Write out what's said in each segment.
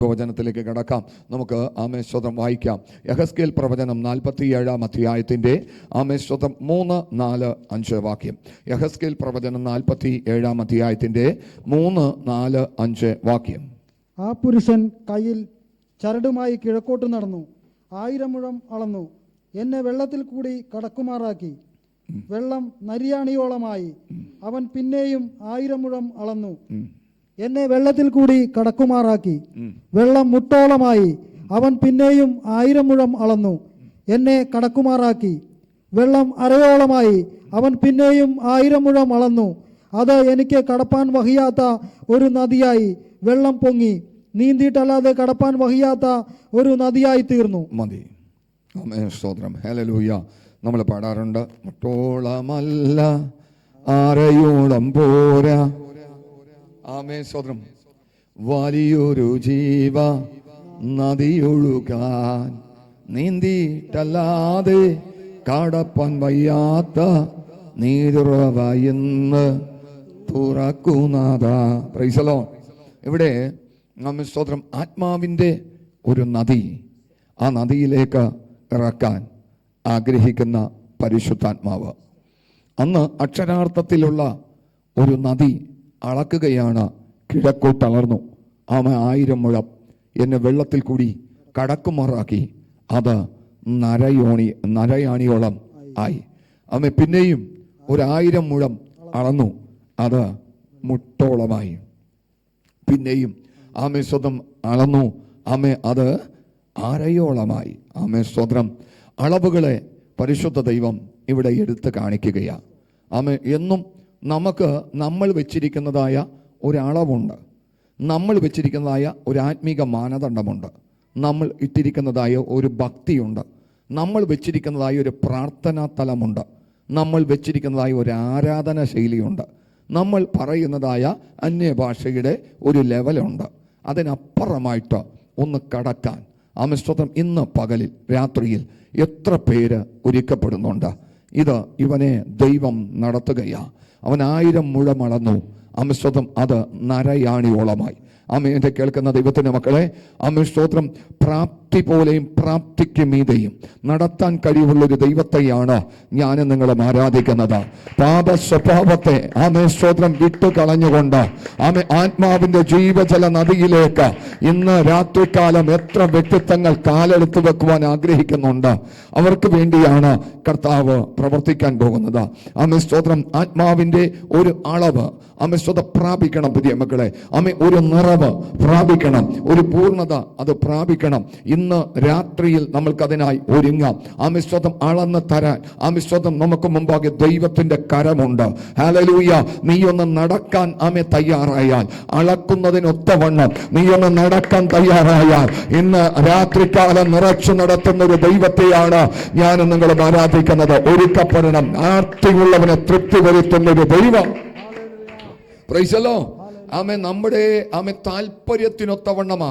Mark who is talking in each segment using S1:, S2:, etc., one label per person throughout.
S1: പ്രവചനത്തിലേക്ക് കടക്കാം. നമുക്ക് ആമേശ്വതം വായിക്കാം. യഹസ്കേൽ പ്രവചനം 47 അധ്യായത്തിൻ്റെ ആമേശ്വതം 3, 4, 5 വാക്യം. യഹസ്കേൽ പ്രവചനം 47 അധ്യായത്തിൻ്റെ 3, 4, 5 വാക്യം.
S2: ആ പുരുഷൻ കയ്യിൽ ചരടുമായി കിഴക്കോട്ട് നടന്നു, 1000 മുഴം അളന്നു, എന്നെ വെള്ളത്തിൽ കൂടി കടക്കുമാറാക്കി. വെള്ളം നരിയാണിയോളമായി. അവൻ പിന്നെയും 1000 മുഴം അളന്നു, എന്നെ വെള്ളത്തിൽ കൂടി കടക്കുമാറാക്കി. വെള്ളം മുട്ടോളമായി. അവൻ പിന്നെയും 1000 മുഴം അളന്നു, എന്നെ കടക്കുമാറാക്കി. വെള്ളം അരയോളമായി. അവൻ പിന്നെയും 1000 മുഴം അളന്നു. അത് എനിക്ക് കടപ്പാൻ വഹിയാത്ത ഒരു നദിയായി. വെള്ളം പൊങ്ങി നീന്തിയിട്ടല്ലാതെ കടപ്പാൻ വഹിയാത്ത ഒരു നദിയായി തീർന്നു.
S1: മതി. സ്തോത്രം. ഹല്ലേലൂയ. നമ്മൾ പാടാറുണ്ട്, മുട്ടോളമല്ല അരയോളം പോരാ. ആമേൻ. സ്തോത്രം. വലിയൊരു ജീവ നദിയൊഴുകാൻ നീന്തിയിട്ടല്ലാതെ കടപ്പാൻ വയ്യാത്ത നീരുറവ ഇന്ന് തുറക്കുന്നത. Price the Lord. ഇവിടെ ആമേൻ. സ്തോത്രം. ആത്മാവിൻ്റെ ഒരു നദി, ആ നദിയിലേക്ക് ഇറക്കാൻ ആഗ്രഹിക്കുന്ന പരിശുദ്ധാത്മാവ്. അന്ന് അക്ഷരാർത്ഥത്തിലുള്ള ഒരു നദി അളക്കുകയാണ്. കിഴക്കോട്ടളർന്നു. ആമ 1000 മുഴം എന്നെ വെള്ളത്തിൽ കൂടി കടക്കുമാറാക്കി. അത് നരയാണിയോളം ആയി. ആമ പിന്നെയും 1000 മുഴം അളന്നു. അത് മുട്ടോളമായി. പിന്നെയും ആമേ സ്വതം അളന്നു. ആമേ അത് അരയോളമായി. ആമേ സ്വതം. അളവുകളെ പരിശുദ്ധ ദൈവം ഇവിടെ എടുത്ത് കാണിക്കുകയാണ്. ആമേ. എന്നും നമുക്ക് നമ്മൾ വെച്ചിരിക്കുന്നതായ ഒരളവുണ്ട്, നമ്മൾ വെച്ചിരിക്കുന്നതായ ഒരു ആത്മീക മാനദണ്ഡമുണ്ട്, നമ്മൾ ഇട്ടിരിക്കുന്നതായ ഒരു ഭക്തിയുണ്ട്, നമ്മൾ വെച്ചിരിക്കുന്നതായ ഒരു പ്രാർത്ഥനാ തലമുണ്ട്, നമ്മൾ വെച്ചിരിക്കുന്നതായ ഒരു ആരാധന ശൈലിയുണ്ട്, നമ്മൾ പറയുന്നതായ അന്യഭാഷയുടെ ഒരു ലെവലുണ്ട്. അതിനപ്പുറമായിട്ട് ഒന്ന് കടക്കാൻ ആമസ്തോത്രം ഇന്ന് പകലിൽ രാത്രിയിൽ എത്ര പേര് ഒരുക്കപ്പെടുന്നുണ്ട്? ഇത് ഇവനെ ദൈവം നടത്തുകയാ. അവൻ 1000 മുഴം അളന്നു. ആമസ്തോത്രം. അത് നരയാണിയോളമായി. ആമേൻ. കേൾക്കുന്ന ദൈവത്തിൻ്റെ മക്കളെ, ആമേൻ. സ്തോത്രം. പ്രാപ്തി പോലെയും പ്രാപ്തിക്ക് മീതെയും നടത്താൻ കഴിവുള്ളൊരു ദൈവത്തെയാണ് ഞാൻ നിങ്ങളും ആരാധിക്കുന്നത്. പാപ സ്വഭാവത്തെ ആമേൻ സ്തോത്രം വിട്ടു കളഞ്ഞുകൊണ്ട് ആമേൻ ആത്മാവിൻ്റെ ജീവജല നദിയിലേക്ക് ഇന്ന് രാത്രികാലം എത്ര വ്യക്തിത്വങ്ങൾ കാലെടുത്ത് വെക്കുവാൻ ആഗ്രഹിക്കുന്നുണ്ട്. അവർക്ക് വേണ്ടിയാണ് കർത്താവ് പ്രവർത്തിക്കാൻ പോകുന്നത്. ആമേൻ സ്തോത്രം. ആത്മാവിൻ്റെ ഒരു അളവ് ആമേൻ സ്തോത്രം പ്രാപിക്കണം പ്രിയ മക്കളെ. ആമേൻ. ഒരു നിറവ് പ്രാപിക്കണം, ഒരു പൂർണ്ണത അത് പ്രാപിക്കണം. ഇന്ന് രാത്രിയിൽ നമ്മൾക്കതിനായി ഒരുങ്ങാം. ആമേൻ സ്തോത്രം. അളന്ന് തരാൻ ആമേൻ സ്തോത്രം നമുക്ക് മുമ്പാകെ ദൈവത്തിന്റെ കരമുണ്ട്. ഹല്ലേലൂയ. നീ ഒന്ന് നടക്കാൻ ആമേൻ തയ്യാറായാൽ, അളക്കുന്നതിനൊത്തവണ്ണം നീ ഒന്ന് നടക്കാൻ തയ്യാറായാൽ, ഇന്ന് രാത്രികാലം നിറച്ചു നടത്തുന്ന ഒരു ദൈവത്തെയാണ് ഞാൻ നിങ്ങളും ആരാധിക്കുന്നത്. ഒരുക്കപ്പെടണം. ആർത്തിയുള്ളവനെ തൃപ്തി വരുത്തുന്ന ഒരു ദൈവം. Price the Lord. ആമേ. നമ്മുടെ ആമേ താല്പര്യത്തിനൊത്തവണ്ണമാ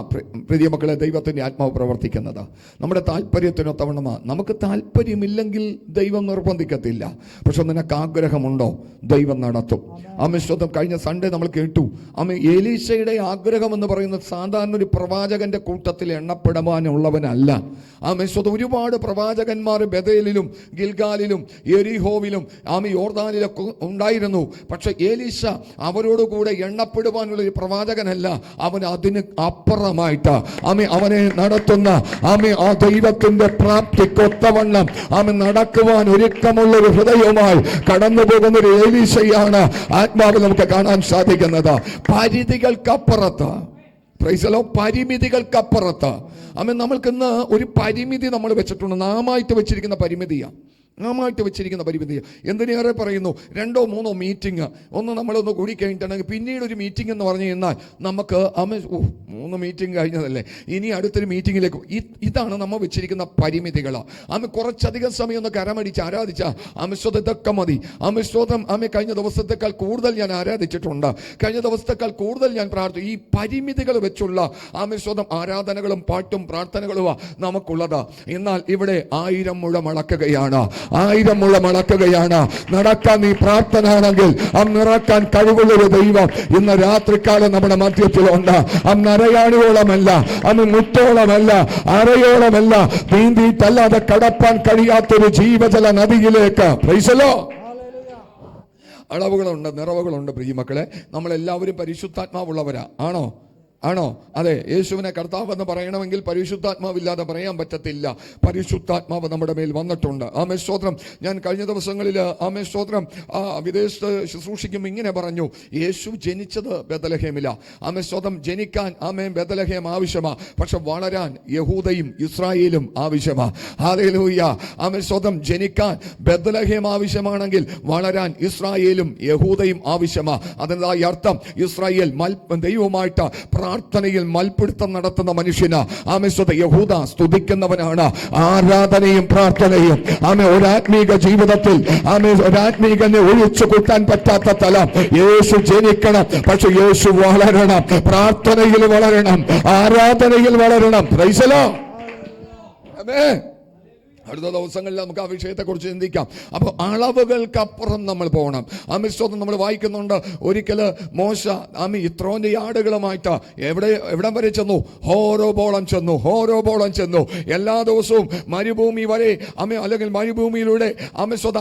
S1: പ്രിയ മക്കളെ ദൈവത്തിൻ്റെ ആത്മാവ് പ്രവർത്തിക്കുന്നത്. നമ്മുടെ താല്പര്യത്തിനൊത്തവണ്ണമാ. നമുക്ക് താല്പര്യമില്ലെങ്കിൽ ദൈവം നിർബന്ധിക്കത്തില്ല. പക്ഷെ നിനക്ക് ആഗ്രഹമുണ്ടോ? ദൈവം നടത്തും. ആമേ. സ്വന്തം കഴിഞ്ഞ സൺഡേ നമ്മൾ കേട്ടു. ആമേ. എലീശയുടെ ആഗ്രഹം എന്ന് പറയുന്നത് സാധാരണ ഒരു പ്രവാചകന്റെ കൂട്ടത്തിൽ എണ്ണപ്പെടാനുള്ളവനല്ല. ആമേ. സ്വന്തം ഒരുപാട് പ്രവാചകന്മാർ ബഥേലിലും ഗിൽഗാലിലും എരിഹോവിലും ആമേ യോർദാനിലൊക്കെ ഉണ്ടായിരുന്നു. പക്ഷെ എലീശ അവരോടുകൂടെ എണ്ണപ്പെടുവാനുള്ള ഒരു പ്രവാചകനല്ല. അവൻ അതിന് അപ്പുറമായിട്ട് അവനെ നടത്തുന്ന ആ ദൈവത്തിന്റെ പ്രാപ്തിക്കൊത്തവണ്ണം നടക്കുവാൻ ഒരുക്കമുള്ള ഒരു ഹൃദയവുമായി കടന്നു പോകുന്ന ഒരു എലീശയാണ് ആത്മാവിൽ നമുക്ക് കാണാൻ സാധിക്കുന്നത്. പരിധികൾക്കപ്പുറത്ത്. Praise the lord. പരിമിതികൾക്കപ്പുറത്ത്. നമ്മൾക്കിന്ന് ഒരു പരിമിതി നമ്മൾ വെച്ചിട്ടുണ്ട്. നാമായിട്ട് വെച്ചിരിക്കുന്ന പരിമിതിയാണ്. നാമായിട്ട് വെച്ചിരിക്കുന്ന പരിമിതി. എന്തിനേറെ പറയുന്നു, 2 or 3 മീറ്റിംഗ് ഒന്ന് നമ്മളൊന്ന് കൂടി കഴിഞ്ഞിട്ടുണ്ടെങ്കിൽ പിന്നീട് ഒരു മീറ്റിംഗ് എന്ന് പറഞ്ഞു കഴിഞ്ഞാൽ നമുക്ക് 3 മീറ്റിംഗ് കഴിഞ്ഞതല്ലേ, ഇനി അടുത്തൊരു മീറ്റിങ്ങിലേക്ക്. ഇതാണ് നമ്മൾ വെച്ചിരിക്കുന്ന പരിമിതികൾ. കുറച്ചധികം സമയം ഒന്ന് കരമടിച്ച് ആരാധിച്ച ഇതൊക്കെ മതി. സ്തോത്രം. കഴിഞ്ഞ ദിവസത്തേക്കാൾ കൂടുതൽ ഞാൻ ആരാധിച്ചിട്ടുണ്ട്, കഴിഞ്ഞ ദിവസത്തേക്കാൾ കൂടുതൽ ഞാൻ പ്രാർത്ഥിച്ചു. ഈ പരിമിതികൾ വെച്ചുള്ള സ്തോത്രം ആരാധനകളും പാട്ടും പ്രാർത്ഥനകളുമാണ് നമുക്കുള്ളത്. എന്നാൽ ഇവിടെ 1000 മുഴം അളക്കുകയാണ്. 1000 മുഴം അളക്കുകയാണ്. നടക്കാൻ നീ പ്രാപ്തനാണെങ്കിൽ നിറക്കാൻ കഴിവുള്ളൊരു ദൈവം ഇന്ന് രാത്രികാലം നമ്മുടെ മധ്യത്തിലുണ്ട്. അരയാണിയോളമല്ല, മുട്ടോളമല്ല, അരയോളമല്ല, നീന്തിയിട്ടല്ലാതെ കടപ്പാൻ കഴിയാത്തൊരു ജീവജല നദിയിലേക്ക്. Praise the lord. അളവുകളുണ്ട്, നിറവുകളുണ്ട്. പ്രിയമക്കളെ, നമ്മളെല്ലാവരും പരിശുദ്ധാത്മാവുള്ളവരാ. ആണോ? അതെ. യേശുവിനെ കർത്താവെന്ന് പറയണമെങ്കിൽ പരിശുദ്ധാത്മാവില്ലാതെ പറയാൻ പറ്റത്തില്ല. പരിശുദ്ധാത്മാവ് നമ്മുടെ മേൽ വന്നിട്ടുണ്ട്. ആമേൻ സ്തോത്രം. ഞാൻ കഴിഞ്ഞ ദിവസങ്ങളിൽ ആമേൻ സ്തോത്രം വിദേശത്ത് ശുശ്രൂഷിക്കുമ്പോൾ ഇങ്ങനെ പറഞ്ഞു, യേശു ജനിച്ചത് ബേത്ലഹേമില. ആമേൻ സ്തോത്രം. ജനിക്കാൻ ആമേൻ ബേത്ലഹേം ആവശ്യമാ, പക്ഷെ വളരാൻ യഹൂദയും ഇസ്രായേലും ആവശ്യമാ. ഹല്ലേലൂയ. ആമേൻ സ്തോത്രം. ജനിക്കാൻ ബേത്ലഹേം ആവശ്യമാണെങ്കിൽ വളരാൻ ഇസ്രായേലും യഹൂദയും ആവശ്യമാ. അതെന്താ അർത്ഥം? ഇസ്രായേൽ ദൈവമായിട്ട് പ്രാർത്ഥനയിൽ മൽപിടുത്തം നടത്തുന്ന മനുഷ്യന് ആമേൻ യഹൂദ സ്തുതിക്കുന്നവനാണ്. ആരാധനയും പ്രാർത്ഥനയും ഒരാത്മീക ജീവിതത്തിൽ ഒരാത്മീകനെ ഒഴിച്ചു കൂട്ടാൻ പറ്റാത്ത തലം. യേശു ജനിക്കണം, പക്ഷെ യേശു വളരണം. പ്രാർത്ഥനയിൽ വളരണം, ആരാധനയിൽ വളരണം. Praise the lord. ആമേൻ. അടുത്ത ദിവസങ്ങളിൽ നമുക്ക് ആ വിഷയത്തെ കുറിച്ച് ചിന്തിക്കാം. അപ്പോൾ അളവുകൾക്കപ്പുറം നമ്മൾ പോകണം. ആമേൻ. നമ്മൾ വായിക്കുന്നുണ്ട്, ഒരിക്കൽ മോശ ഇത്രോന്റെ ആടുകളുമായിട്ട് എവിടം വരെ ചെന്നു? ഹോരോബോളം ചെന്നു. എല്ലാ ദിവസവും മരുഭൂമി വരെ അല്ലെങ്കിൽ മരുഭൂമിയിലൂടെ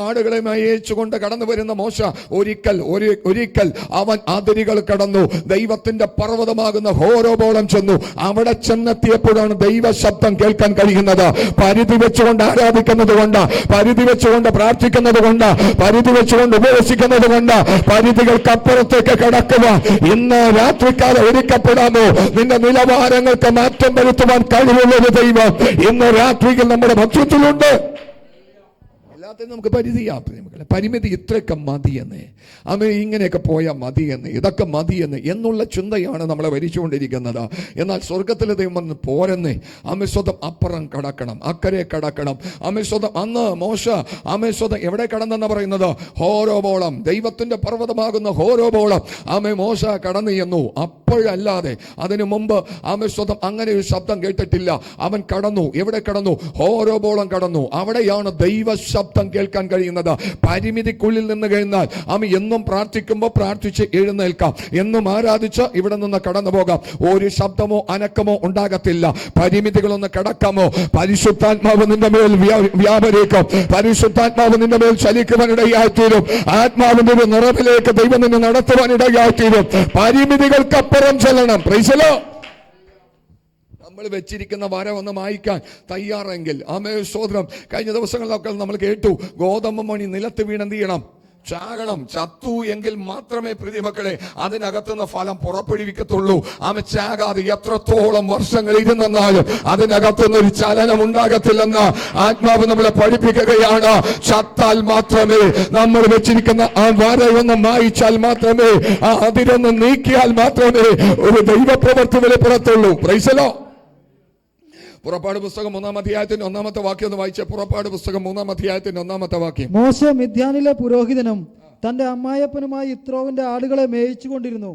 S1: ആടുകളെ അയച്ചുകൊണ്ട് കടന്നു വരുന്ന മോശ ഒരിക്കൽ അവൻ അതിരുകൾ കടന്നു. ദൈവത്തിന്റെ പർവ്വതമാകുന്ന ഹോരോബോളം ചെന്നു. അവിടെ ചെന്നെത്തിയപ്പോഴാണ് ദൈവ ശബ്ദം കേൾക്കാൻ കഴിയുന്നത്. പരിധി വെച്ചുകൊണ്ട് ആരാധിക്കുന്നത് കൊണ്ട്, പരിധി വെച്ചുകൊണ്ട് പ്രാർത്ഥിക്കുന്നത് കൊണ്ട്, പരിധി വെച്ചുകൊണ്ട് ഉപവസിക്കുന്നത് കൊണ്ട് പരിധികൾക്കപ്പുറത്തേക്ക് കടക്കുക. ഇന്ന് രാത്രിക്കാലം ഒരുക്കപ്പെടാമോ? നിന്റെ നിലവാരങ്ങൾക്ക് മാറ്റം വരുത്തുവാൻ കഴിവുള്ളൊരു ദൈവം ഇന്ന് രാത്രിയിൽ നമ്മുടെ മധ്യത്തിലുണ്ട്. എല്ലാത്തിനും നമുക്ക് പരിധിയാ പ്രിയമക്കളെ. പരിമിതി ഇത്രയൊക്കെ മതിയെന്ന്, ഇങ്ങനെയൊക്കെ പോയാൽ മതിയെന്ന്, ഇതൊക്കെ മതിയെന്ന് എന്നുള്ള ചിന്തയാണ് നമ്മളെ ഭരിച്ചുകൊണ്ടിരിക്കുന്നത്. എന്നാൽ സ്വർഗത്തിലെ ദൈവം പോരെന്ന് സ്വതം അപ്പുറം കടക്കണം, അക്കരെ കടക്കണം. സ്വതം അന്ന് മോശ സ്വതം എവിടെ കടന്നെന്ന് പറയുന്നത്? ഹോരോബോളം, ദൈവത്തിന്റെ പർവ്വതമാകുന്ന ഹോരോബോളം മോശ കടന്നു ചെന്നു. അപ്പോഴല്ലാതെ അതിനു മുമ്പ് സ്വതം അങ്ങനെ ഒരു ശബ്ദം കേട്ടിട്ടില്ല. അവൻ കടന്നു. എവിടെ കടന്നു? ഹോരോബോളം കടന്നു. അവിടെയാണ് ദൈവ ശബ്ദം കേൾക്കാൻ കഴിയുന്നത്. പരിമിതിക്കുള്ളിൽ നിന്ന് കഴിഞ്ഞാൽ എന്നും പ്രാർത്ഥിക്കുമ്പോൾ പ്രാർത്ഥിച്ച് എഴുന്നേൽക്കാം, എന്നും ആരാധിച്ച് ഇവിടെ നിന്ന് കടന്നു പോകാം. ഒരു ശബ്ദമോ അനക്കമോ ഉണ്ടാകത്തില്ല. പരിമിതികളൊന്ന് കടക്കാമോ? പരിശുദ്ധാത്മാവ് നിന്റെ മേൽ വ്യാപരിക്കും. പരിശുദ്ധാത്മാവ് നിന്റെ മേൽ ചലിക്കുവാനിടയായിത്തീരും. ആത്മാവിന്റെ ഒരു നിറവിലേക്ക് ദൈവം നിന്നെ നടത്തുവാനിടയായിത്തീരും. പരിമിതികൾക്കപ്പുറം ചെല്ലണം. Price the Lord. നമ്മൾ വെച്ചിരിക്കുന്ന വര ഒന്ന് മായ്ക്കാൻ തയ്യാറെങ്കിൽ സ്തോത്രം. കഴിഞ്ഞ ദിവസങ്ങളിലൊക്കെ നമ്മൾ കേട്ടു, ഗോതമ്പ് മണി നിലത്ത് വീണെന്ത് ചെയ്യണം? ചാകണം. ചത്തു എങ്കിൽ മാത്രമേ പ്രിയമക്കളെ അതിനകത്തുനിന്ന് ഫലം പുറപ്പെടുവിക്കത്തുള്ളൂ. ചാകാതെ എത്രത്തോളം വർഷങ്ങൾ ഇരുന്നാലും അതിനകത്തുനിന്ന് ഒരു ചലനം ഉണ്ടാകത്തില്ലെന്ന് ആത്മാവ് നമ്മളെ പഠിപ്പിക്കുകയാണ്. ചത്താൽ മാത്രമേ, നമ്മൾ വെച്ചിരിക്കുന്ന ആ വരയൊന്ന് മായിച്ചാൽ മാത്രമേ, ആ അതിരൊന്ന് നീക്കിയാൽ മാത്രമേ ഒരു ദൈവപ്രവൃത്തി വെളിപ്പെടത്തുള്ളൂ. Price the Lord. പുറപ്പാട് പുസ്തകം 1-ാം അധ്യായത്തിന്റെ 1-ാമത്തെ വാക്യം ഒന്ന് വായിച്ച. പുറപ്പാട് പുസ്തകം 3-ാം അധ്യായത്തിന്റെ 1-ാമത്തെ വാക്യം. മോശ മിദ്യാനിലെ പുരോഹിതനും തന്റെ അമ്മായപ്പനുമായി യിത്രോവിന്റെ ആടുകളെ മേയിച്ചുകൊണ്ടിരുന്നു.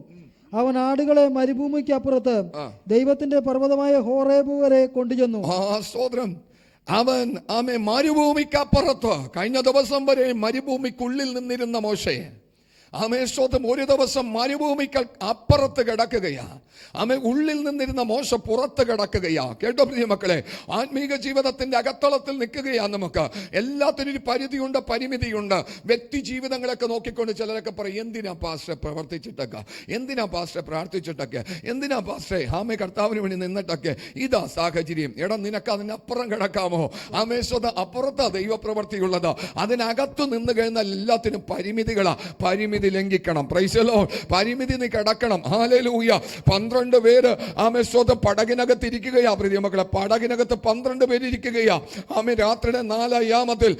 S1: അവൻ ആടുകളെ മരുഭൂമിക്ക് അപ്പുറത്ത് ദൈവത്തിന്റെ പർവ്വതമായ ഹോറേബ് വരെ കൊണ്ടുചെന്നു. സ്തോത്രം. അവൻ മരുഭൂമിക്കപ്പുറത്ത്, കഴിഞ്ഞ ദിവസം വരെ മരുഭൂമിക്കുള്ളിൽ നിന്നിരുന്ന മോശയെ സ്തോത്രം ഒരു ദിവസം മരുഭൂമിക്ക് അപ്പുറത്ത് കിടക്കുകയാ. ഉള്ളിൽ നിന്നിരുന്ന മോശ പുറത്ത് കിടക്കുകയാ. കേട്ടോ പ്രിയമക്കളെ, ആത്മീക ജീവിതത്തിന്റെ അകത്തളത്തിൽ നിൽക്കുകയാ. നമുക്ക് എല്ലാത്തിനും ഒരു പരിധിയുണ്ട്, പരിമിതിയുണ്ട്. വ്യക്തി ജീവിതങ്ങളൊക്കെ നോക്കിക്കൊണ്ട് ചിലരൊക്കെ പറയും, എന്തിനാ പാസ്റ്ററെ പ്രവർത്തിച്ചിട്ടൊക്കെ, എന്തിനാ പാസ്റ്ററെ പ്രാർത്ഥിച്ചിട്ടൊക്കെ, എന്തിനാ പാസ്റ്ററെ കർത്താവിന് വേണ്ടി നിന്നിട്ടൊക്കെ. ഇതാ സാഹചര്യം. എടാ, നിനക്ക് അതിനപ്പുറം കിടക്കാമോ? അപ്പുറത്താ ദൈവപ്രവൃത്തിയുള്ളത്. അതിനകത്തു നിന്ന് കഴിഞ്ഞാൽ എല്ലാത്തിനും പരിമിതികളാ. പരിമിതി ലംഘിക്കണം. Price the Lord. പരിമിതി നീ കടക്കണം. ഹല്ലേലൂയ. 12 പേര് പടകിനകത്ത് ഇരിക്കുകയാ. പ്രിയമക്കളെ, പടകിനകത്ത് 12 പേര് ഇരിക്കുകയാ. രാത്രിയുടെ 4 യാമത്തിൽ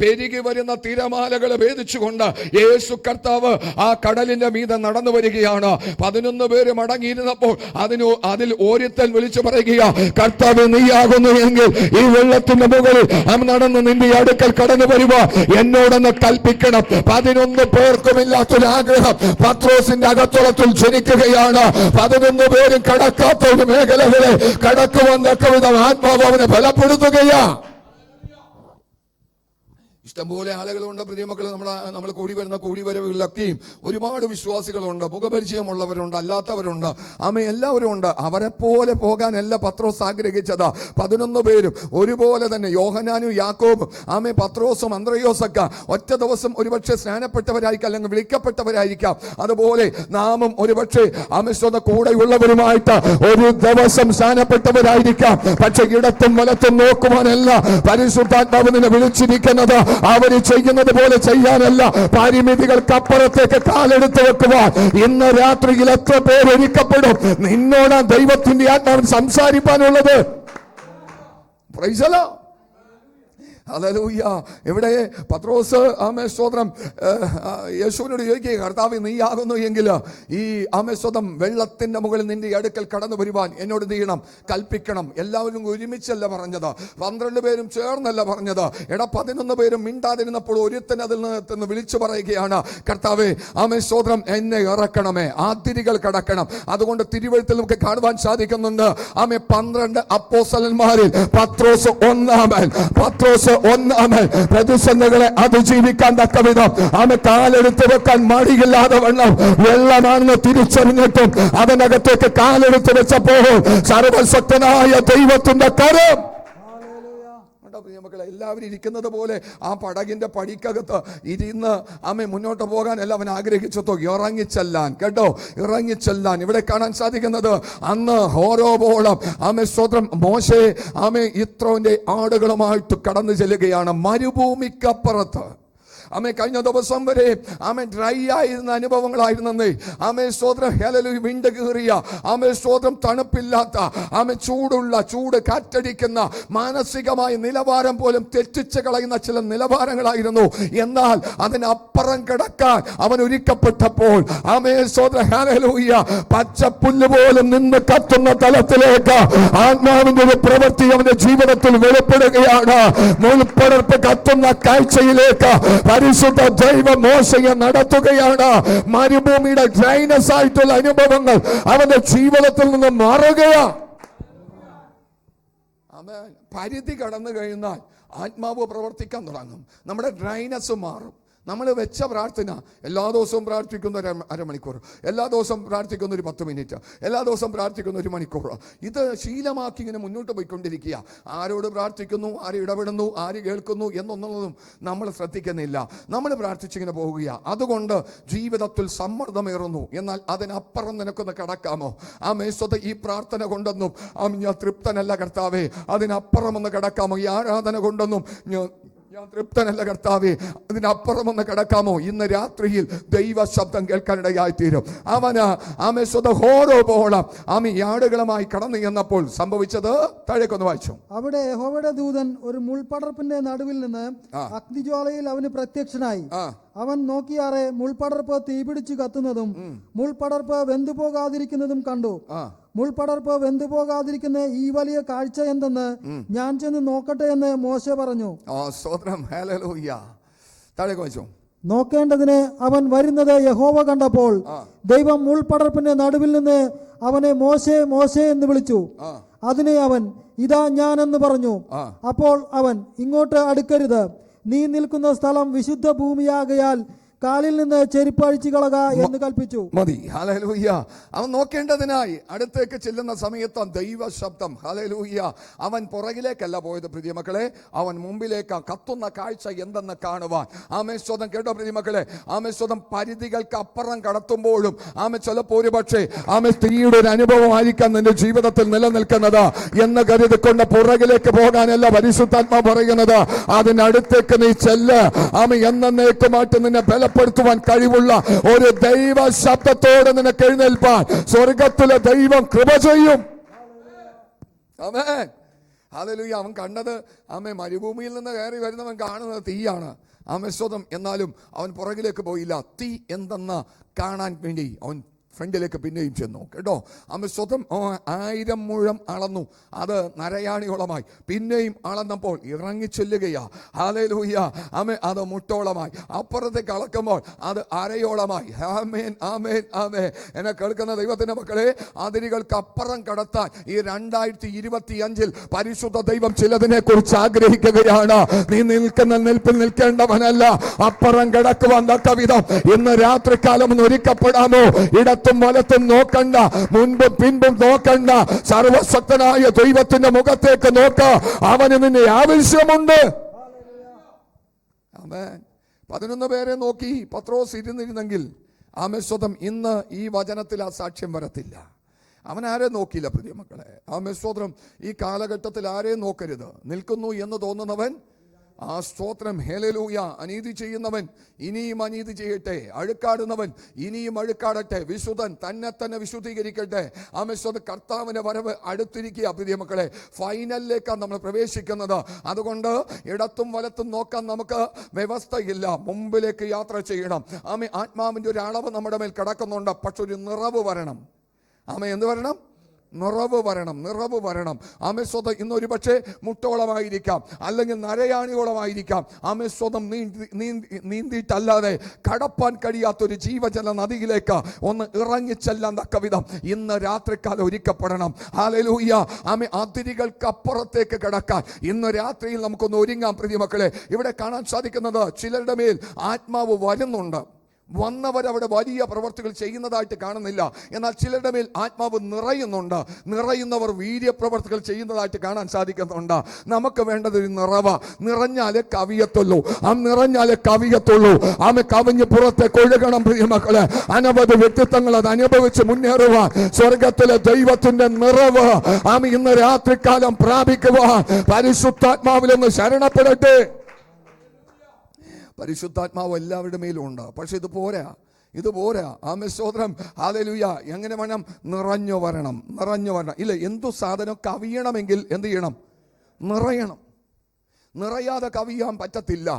S1: പെരുകി വരുന്ന തിരമാലകളെ ഭേദിച്ചുകൊണ്ട് യേശു കർത്താവ് ആ കടലിന്റെ മീതെ നടന്നു വരികയാണ്. 11 പേര് മടങ്ങിയിരുന്നപ്പോൾ അതിൽ ഓരോരുത്തൻ വിളിച്ചു പറയുക, കർത്താവ് നീയാകുന്നു എങ്കിൽ ഈ വെള്ളത്തിന്റെ മുകളിൽ നടന്ന് നിന്റെ അടുക്കൽ കടന്നു വരുക, എന്നോടൊന്ന് കൽപ്പിക്കണം. 11 പേർക്കുമില്ലാത്തൊരാഗ്രഹം പത്രോസിന്റെ അകത്തളത്തിൽ ജനിക്കുകയാണ്. 11 പേരും കടക്കാത്ത ഒരു മേഖലകളെ കടക്കുവാൻ തക്കവിധം ആത്മാവ് അവനെ ബലപ്പെടുത്തുകയാ. ഇഷ്ടംപോലെ ആളുകളുണ്ട് പ്രിയമക്കൾ. നമ്മൾ കൂടി വരുന്ന കൂടിവരവുകളിലൊക്കെയും ഒരുപാട് വിശ്വാസികളുണ്ട്, മുഖപരിചയമുള്ളവരുണ്ട്, അല്ലാത്തവരുണ്ട്. എല്ലാവരും ഉണ്ട്. അവരെ പോലെ പോകാനല്ല പത്രോസ് ആഗ്രഹിച്ചത്. 11 പേരും ഒരുപോലെ തന്നെ, യോഹന്നാനും യാക്കോബും പത്രോസും അന്ത്രയോസൊക്കെ ഒറ്റ ദിവസം ഒരുപക്ഷെ സ്നാനപ്പെട്ടവരായിരിക്കാം, അല്ലെങ്കിൽ വിളിക്കപ്പെട്ടവരായിരിക്കാം. അതുപോലെ നാമും ഒരുപക്ഷെ കൂടെയുള്ളവരുമായിട്ട് ഒരു ദിവസം സ്നാനപ്പെട്ടവരായിരിക്കാം. പക്ഷെ ഇടത്തും വലത്തും നോക്കുവാനല്ല പരിശുദ്ധാത്മാവ് നിന്നെ വിളിച്ചിരിക്കുന്നത്. അവര് ചെയ്യുന്നത് പോലെ ചെയ്യാനല്ല, പരിമിതികൾക്കപ്പുറത്തേക്ക് കാലെടുത്ത് വെക്കുവാൻ. ഇന്ന് രാത്രിയിൽ എത്ര പേര് ഒരുക്കപ്പെടും നിന്നോട് ദൈവത്തിന്റെ ആത്മാവിൽ സംസാരിക്കാനുള്ളത്? Praise the lord. ഹല്ലേലൂയ. ഇവിടെ പത്രോസ് സ്തോത്രം യേശുവിനോട് ചോദിക്കുക, കർത്താവേ നീയാകുന്നു എങ്കിൽ ഈ സ്തോത്രം വെള്ളത്തിന്റെ മുകളിൽ നിന്റെ അടുക്കൽ കടന്നു വരുവാൻ എന്നോട് എന്ത് ചെയ്യണം? കൽപ്പിക്കണം. എല്ലാവരും ഒരുമിച്ചല്ല പറഞ്ഞത്, 12 പേരും ചേർന്നല്ല പറഞ്ഞത്. 11 പേരും മിണ്ടാതിരുന്നപ്പോൾ ഒരുത്തൻ അതിൽ നിന്ന് വിളിച്ചു പറയുകയാണ്, കർത്താവേ സ്തോത്രം എന്നെ ഇറക്കണമേ, ആതിരികൾ കടക്കണം. അതുകൊണ്ട് തിരുവെഴുത്തിൽ നമുക്ക് കാണുവാൻ സാധിക്കുന്നുണ്ട് 12 അപ്പോസ്തലന്മാരിൽ പത്രോസ് ഒന്നാമൻ പ്രതിസന്ധികളെ അതിജീവിക്കാൻ തക്കവിധം കാലെടുത്ത് വെക്കാൻ മടിയില്ലാതെ വണ്ണം വെള്ളമാണെന്ന് തിരിച്ചറിഞ്ഞിട്ടും അതിനകത്തേക്ക് കാലെടുത്ത് വെച്ചപ്പോൾ സർവശക്തനായ ദൈവത്തിന്റെ കരം. മക്കളെ, എല്ലാവരും ഇരിക്കുന്നത് പോലെ ആ പടകിന്റെ പടിക്കകത്ത് ഇരുന്ന് മുന്നോട്ട് പോകാൻ എല്ലാം അവൻ ആഗ്രഹിച്ചോ. ഇറങ്ങിച്ചെല്ലാൻ, കേട്ടോ, ഇറങ്ങിച്ചെല്ലാൻ. ഇവിടെ കാണാൻ സാധിക്കുന്നത് അന്ന് ഹോരോബോളം സ്തോത്രം മോശെ ഇത്രോന്റെ ആടുകളുമായിട്ട് കടന്നു ചെല്ലുകയാണ് മരുഭൂമിക്കപ്പുറത്ത്. കഴിഞ്ഞ ദിവസം വരെ ഡ്രൈ ആയിരുന്ന അനുഭവങ്ങളായിരുന്നേ. സ്തോത്രം ഹല്ലേലൂയ. വിണ്ട് കീറിയ സ്തോത്രം തണുപ്പില്ലാത്ത ചൂട് കാറ്റടിക്കുന്ന മാനസികമായ നിലവാരം പോലും തെറ്റിച്ച് കളയുന്ന ചില നിലവാരങ്ങളായിരുന്നു. എന്നാൽ അതിനപ്പുറം കിടക്കാൻ അവൻ ഒരുക്കപ്പെട്ടപ്പോൾ സ്തോത്രം ഹല്ലേലൂയ പച്ചപ്പുല്ല് പോലും നിന്ന് കത്തുന്ന തലത്തിലേക്ക് ആത്മാവിന്റെ ഒരു പ്രവൃത്തി അവന്റെ ജീവിതത്തിൽ വെളിപ്പെടുകയാണ്. മുൾപ്പടർപ്പ് കത്തുന്ന കാഴ്ചയിലേക്ക് പരിശുദ്ധ ദൈവം മോശയെ നടത്തുകയാണ്. മരുഭൂമിയുടെ ഡ്രൈനസ് ആയിട്ടുള്ള അനുഭവങ്ങൾ അവന്റെ ജീവിതത്തിൽ നിന്ന് മാറുകയാണ്. പരിധി കടന്നു കഴിഞ്ഞാൽ ആത്മാവ് പ്രവർത്തിക്കാൻ തുടങ്ങും. നമ്മുടെ ഡ്രൈനസ് മാറും. നമ്മൾ വെച്ച പ്രാർത്ഥന എല്ലാ ദിവസവും പ്രാർത്ഥിക്കുന്ന ഒരു അരമണിക്കൂർ, എല്ലാ ദിവസവും പ്രാർത്ഥിക്കുന്ന ഒരു 10 മിനിറ്റ്, എല്ലാ ദിവസവും പ്രാർത്ഥിക്കുന്ന 1 മണിക്കൂർ, ഇത് ശീലമാക്കി ഇങ്ങനെ മുന്നോട്ട് പോയിക്കൊണ്ടിരിക്കുക. ആരോട് പ്രാർത്ഥിക്കുന്നു, ആര് ഇടപെടുന്നു, ആര് കേൾക്കുന്നു എന്നൊന്നുള്ളതും നമ്മൾ ശ്രദ്ധിക്കുന്നില്ല. നമ്മൾ പ്രാർത്ഥിച്ചിങ്ങനെ പോവുക. അതുകൊണ്ട് ജീവിതത്തിൽ സമ്മർദ്ദമേറുന്നു. എന്നാൽ അതിനപ്പുറം നിനക്കൊന്ന് കടക്കാമോ? ഈ പ്രാർത്ഥന കൊണ്ടൊന്നും ഞാൻ തൃപ്തനല്ല കർത്താവേ, അതിനപ്പുറം ഒന്ന് കടക്കാമോ? ഈ ആരാധന കൊണ്ടൊന്നും ഞാൻ തൃപ്തനല്ല കർത്താവേ, അതിനപ്പുറം ഒന്ന് കിടക്കാമോ? ഇന്ന് രാത്രിയിൽ ദൈവ ശബ്ദം കേൾക്കാനിടയായിത്തീരും. ഹോരോബോളം ആടുകളുമായി കടന്നു ചെന്നപ്പോൾ സംഭവിച്ചത് താഴേക്കൊന്ന് വായിച്ചു.
S2: അവിടെ യഹോവയുടെ ദൂതൻ ഒരു മുൾപടർപ്പിന്റെ നടുവിൽ നിന്ന് അഗ്നിജ്വാലയിൽ അവന് പ്രത്യക്ഷനായി. അവൻ നോക്കിയാറെ മുൾപടർപ്പ് തീപിടിച്ച് കത്തുന്നതും മുൾപടർപ്പ് വെന്തുപോകാതിരിക്കുന്നതും കണ്ടു. മുൾപടർപ്പ് വെന്തുപോകാതിരിക്കുന്ന ഈ വലിയ കാഴ്ച എന്തെന്ന് ഞാൻ ചെന്ന് നോക്കട്ടെ എന്ന് മോശെ പറഞ്ഞു. നോക്കേണ്ടതിന് അവൻ വരുന്നത് യഹോവ കണ്ടപ്പോൾ ദൈവം മുൾപടർപ്പിന്റെ നടുവിൽ നിന്ന് അവനെ മോശെ മോശെ എന്ന് വിളിച്ചു. അതിനെ അവൻ ഇതാ ഞാൻ എന്ന് പറഞ്ഞു. അപ്പോൾ അവൻ ഇങ്ങോട്ട് അടുക്കരുത്, നീ നിൽക്കുന്ന സ്ഥലം വിശുദ്ധ ഭൂമിയാകയാൽ കാലിൽ നിന്ന് ചെരുപ്പഴിച്ചു കളക എന്ന് കൽപ്പിച്ചു.
S1: മതി. ഹല്ലേലൂയ. അവൻ നോക്കേണ്ടതിനായി അടുത്തേക്ക് ചെല്ലുന്ന സമയത്ത് ദൈവ ശബ്ദം. ഹല്ലേലൂയ. അവൻ പുറകിലേക്കല്ല പോയത് പ്രിയമക്കളെ, അവൻ മുമ്പിലേക്ക് കത്തുന്ന കാഴ്ച എന്തെന്ന് കാണുവാൻ. സ്തോത്രം. കേട്ടോ പ്രിയമക്കളെ, സ്തോത്രം. പരിധികൾക്ക് അപ്പുറം കടത്തുമ്പോഴും ചിലപ്പോൾ ഒരു പക്ഷേ സ്ത്രീയുടെ ഒരു അനുഭവമായിരിക്കാം നിന്റെ ജീവിതത്തിൽ നിലനിൽക്കുന്നത് എന്ന് കരുതിക്കൊണ്ട് പുറകിലേക്ക് പോകാനല്ല പരിശുദ്ധാത്മാവ് പറയുന്നത്. അതിനടുത്തേക്ക് നീ ചെല്ല്. എന്നേക്കുമായിട്ട് നിന്നെ ബലപ്പെടുത്തുവാൻ കഴിവുള്ള ഒരു ദൈവ ശബ്ദത്തോടെ നിനക്ക് എഴുന്നേൽപ്പാൻ സ്വർഗത്തിലെ ദൈവം കൃപ ചെയ്യും. ആമേൻ. ഹല്ലേലൂയ. അവൻ കണ്ടത് മരുഭൂമിയിൽ നിന്ന് കയറി വരുന്നവൻ കാണുന്നത് തീയാണ്. സ്തോത്രം. എന്നാലും അവൻ പുറകിലേക്ക് പോയില്ല. തീ എന്തെന്ന് കാണാൻ വേണ്ടി അവൻ ഫ്രണ്ടിലേക്ക് പിന്നെയും ചെന്നു കേട്ടോ. ആമേ സ്വതം 1000 മുഴം അളന്നു, അത് നരയാണിയോളമായി. പിന്നെയും അളന്നപ്പോൾ ഇറങ്ങിച്ചെല്ലുകയാ. ഹല്ലേലൂയ. ആമേ അത് മുട്ടോളമായി. അപ്പുറത്തേക്ക് അളക്കുമ്പോൾ അത് അരയോളമായി. ആമേൻ ആമേൻ ആമേൻ. എന്നെ കേൾക്കുന്ന ദൈവത്തിന്റെ മക്കളെ, അതിരുകൾക്ക് അപ്പുറം കടത്താൻ ഈ 2025 പരിശുദ്ധ ദൈവം ചിലതിനെ കുറിച്ച് ആഗ്രഹിക്കുകയാണ്. നീ നിൽക്കുന്ന നിൽപ്പിൽ നിൽക്കേണ്ടവനല്ല, അപ്പുറം കിടക്കുവാൻ തക്ക വിധം ഇന്ന് രാത്രികാലം ഒന്ന് ഒരുക്കപ്പെടാമോ? ഇടത്തും വലത്തും നോക്കണ്ട, മുൻപും പിൻപും നോക്കണ്ട, സർവശക്തനായ ദൈവത്തിന്റെ മുഖത്തേക്ക് നോക്ക. അവന് നിന്നെ ആവശ്യമുണ്ട്. ആമേൻ. 11 പേരെ നോക്കി പത്രോസ് ഇരുന്നിരുന്നെങ്കിൽ ആമേശ്വതം ഇന്ന് ഈ വചനത്തിൽ ആ സാക്ഷ്യം വരത്തില്ല. അവൻ ആരെയും നോക്കിയില്ല പ്രിയമക്കളെ. ആമേശ്വതം ഈ കാലഘട്ടത്തിൽ ആരെയും നോക്കരുത്. നിൽക്കുന്നു എന്ന് തോന്നുന്നവൻ ആ സ്തോത്രം ഹല്ലേലൂയ. അനീതി ചെയ്യുന്നവൻ ഇനിയും അനീതി ചെയ്യട്ടെ, അഴുക്കാടുന്നവൻ ഇനിയും അഴുക്കാടട്ടെ, വിശുദ്ധൻ തന്നെ വിശുദ്ധീകരിക്കട്ടെ. ആമേശ്വത കർത്താവിന്റെ വരവ് അടുത്തിരിക്കുക പ്രിയമക്കളെ. ഫൈനലിലേക്കാണ് നമ്മൾ പ്രവേശിക്കുന്നത്. അതുകൊണ്ട് ഇടത്തും വലത്തും നോക്കാൻ നമുക്ക് വ്യവസ്ഥയില്ല, മുമ്പിലേക്ക് യാത്ര ചെയ്യണം. ആമേ ആത്മാവിന്റെ ഒരു അളവ് നമ്മുടെ മേൽ കിടക്കുന്നുണ്ട്, പക്ഷെ ഒരു നിറവ് വരണം. ആമേ എന്ത് വരണം? നിറവ് വരണം, നിറവ് വരണം. ആമേശ്വതം ഇന്നൊരു പക്ഷേ മുട്ടോളമായിരിക്കാം, അല്ലെങ്കിൽ നരയാണിയോളമായിരിക്കാം. ആമേശ്വതം നീന്തിയിട്ടല്ലാതെ കടപ്പാൻ കഴിയാത്തൊരു ജീവജല നദിയിലേക്ക് ഒന്ന് ഇറങ്ങിച്ചെല്ലാൻ തക്ക വിധം ഇന്ന് രാത്രിക്കാലം ഒരുക്കപ്പെടണം. ഹല്ലേലൂയ. ആമേ അതിരുകൾക്ക് അപ്പുറത്തേക്ക് കിടക്കാൻ ഇന്ന് രാത്രിയിൽ നമുക്കൊന്ന് ഒരുങ്ങാം പ്രിയമക്കളെ. ഇവിടെ കാണാൻ സാധിക്കുന്നത് ചിലരുടെ മേൽ ആത്മാവ് വരുന്നുണ്ട്. വന്നവരവിടെ വലിയ പ്രവർത്തികൾ ചെയ്യുന്നതായിട്ട് കാണുന്നില്ല. എന്നാൽ ചിലരുടെ മേൽ ആത്മാവ് നിറയുന്നുണ്ട്. നിറയുന്നവർ വീര്യപ്രവർത്തികൾ ചെയ്യുന്നതായിട്ട് കാണാൻ സാധിക്കുന്നുണ്ട്. നമുക്ക് വേണ്ടത് ഒരു നിറവ്. നിറഞ്ഞാലേ കവിയത്തുള്ളൂ. നിറഞ്ഞാലേ കവിയത്തുള്ളൂ. ആമെ കവിഞ്ഞ് പുറത്തേക്ക് ഒഴുകണം പ്രിയമക്കളെ. അനവധി വ്യക്തിത്വങ്ങൾ അത് അനുഭവിച്ച് മുന്നേറുവാൻ സ്വർഗത്തിലെ ദൈവത്തിന്റെ നിറവ് ആമെ ഇന്ന് രാത്രികാലം പ്രാപിക്കുവാൻ പരിശുദ്ധാത്മാവിലൊന്ന് ശരണപ്പെടട്ടെ. പരിശുദ്ധാത്മാവ് എല്ലാവരുടെ മേലും ഉണ്ട്. പക്ഷെ ഇത് പോരാ. ആമേ സ്തോത്രം. ഹല്ലേലൂയ. എങ്ങനെ വേണം? നിറഞ്ഞു വരണം. ഇല്ല, എന്തു സാധനം കവിയണമെങ്കിൽ എന്ത് ചെയ്യണം? നിറയണം. നിറയാതെ കവിയാൻ പറ്റത്തില്ല.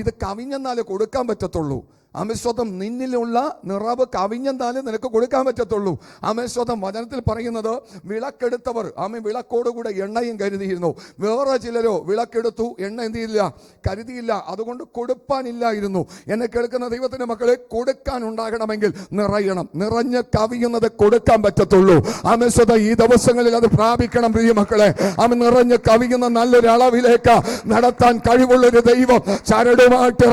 S1: ഇത് കവിഞ്ഞെന്നാലേ കൊടുക്കാൻ പറ്റത്തുള്ളൂ. ആമേശ്വതം നിന്നിലുള്ള നിറവ് കവിഞ്ഞെന്നാലേ നിനക്ക് കൊടുക്കാൻ പറ്റത്തുള്ളൂ. ആമേശ്വതം വചനത്തിൽ പറയുന്നത് വിളക്കെടുത്തവർ വിളക്കോടുകൂടെ എണ്ണയും കരുതിയിരുന്നു. വേറെ ചിലരോ വിളക്കെടുത്തു, എണ്ണ എന്ത് ചെയ്യില്ല? കരുതിയില്ല. അതുകൊണ്ട് കൊടുപ്പാനില്ലായിരുന്നു. എന്നെ കേൾക്കുന്ന ദൈവത്തിന്റെ മക്കളെ, കൊടുക്കാൻ ഉണ്ടാകണമെങ്കിൽ നിറയണം. നിറഞ്ഞ് കവിയുന്നത് കൊടുക്കാൻ പറ്റത്തുള്ളൂ. ആമേശ്വതം ഈ ദിവസങ്ങളിൽ അത് പ്രാപിക്കണം പ്രിയമക്കളെ. നിറഞ്ഞ് കവിയുന്ന നല്ലൊരു അളവിലേക്ക് നടത്താൻ കഴിവുള്ളൊരു ദൈവം ചരടുമായിട്ട്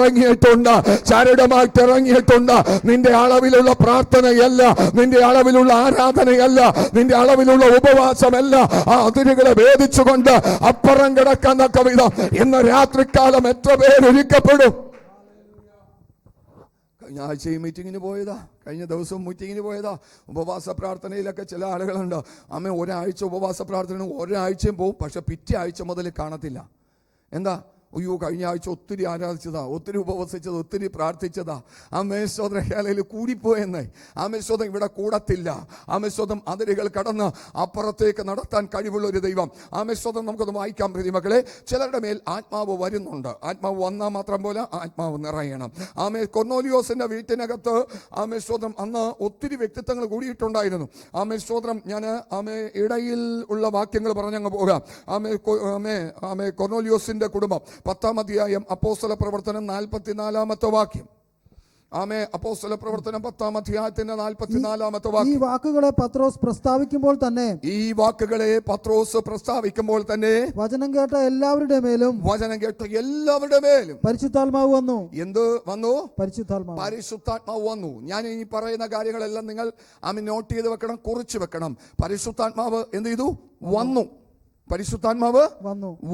S1: ഇറങ്ങിയിട്ടുണ്ട്. നിന്റെ അളവിലുള്ള പ്രാർത്ഥനയല്ല, നിന്റെ അളവിലുള്ള ആരാധനയല്ല, നിന്റെ അളവിലുള്ള ഉപവാസമല്ല. ആ അതിരുകളെ ഭേദിച്ചുകൊണ്ട് അപ്പുറം കിടക്കാൻ തക്ക വിധം ഇന്ന് രാത്രികാലം എത്ര പേര് ഒരുക്കപ്പെടും? കഴിഞ്ഞ ആഴ്ചയും മീറ്റിങ്ങിന് പോയതാ, കഴിഞ്ഞ ദിവസവും മീറ്റിങ്ങിന് പോയതാ. ഉപവാസ പ്രാർത്ഥനയിലൊക്കെ ചില ആളുകളുണ്ട്. ഒരാഴ്ച ഉപവാസ പ്രാർത്ഥന ഒരാഴ്ചയും പോവും, പക്ഷെ പിറ്റേ ആഴ്ച മുതൽ കാണത്തില്ല. എന്താ? അയ്യോ, കഴിഞ്ഞ ആഴ്ച ഒത്തിരി ആരാധിച്ചതാ, ഒത്തിരി ഉപവസിച്ചത്, ഒത്തിരി പ്രാർത്ഥിച്ചതാ. ആമേശ്വതം ഹല്ലേലൂയ കൂടിപ്പോയെന്ന്. ആമേശ്വതം ഇവിടെ കൂടത്തില്ല. ആമേശ്വതം അതിരുകൾ കടന്ന് അപ്പുറത്തേക്ക് നടത്താൻ കഴിവുള്ള ഒരു ദൈവം. ആമേശ്വതം നമുക്കൊന്ന് വായിക്കാം പ്രിയമക്കളെ. ചിലരുടെ മേൽ ആത്മാവ് വരുന്നുണ്ട്. ആത്മാവ് വന്നാൽ മാത്രം പോലെ ആത്മാവ് നിറയണം. കൊർന്നേലിയോസിന്റെ വീട്ടിനകത്ത് ആമേശ്വതം അന്ന് ഒത്തിരി വ്യക്തിത്വങ്ങൾ കൂടിയിട്ടുണ്ടായിരുന്നു. ആമേശ്വതം ഞാൻ ഇടയിൽ ഉള്ള വാക്യങ്ങൾ പറഞ്ഞങ്ങ് പോകാം. കൊർന്നേലിയോസിന്റെ കുടുംബം 10-ാം അധ്യായം അപ്പോസ്തല പ്രവർത്തനം 44-ാമത്തെ വാക്യം. അപ്പോസ്തല പ്രവർത്തനം 10-ാം അധ്യായത്തിന്റെ 44-ാമത്തെ വാക്യം.
S2: ഈ വാക്കുകളെ പത്രോസ് പ്രസ്താവിക്കുമ്പോൾ തന്നെ വചനം കേട്ട എല്ലാവരുടെ മേലും പരിശുദ്ധാത്മാവ് വന്നു.
S1: എന്ത് വന്നു?
S2: പരിശുദ്ധാത്മാവ്
S1: വന്നു. ഞാൻ ഈ പറയുന്ന കാര്യങ്ങളെല്ലാം നിങ്ങൾ നോട്ട് ചെയ്ത് വെക്കണം, കുറിച്ച് വെക്കണം. പരിശുദ്ധാത്മാവ് എന്ത് ചെയ്തു? വന്നു. പരിശുദ്ധാത്മാവ്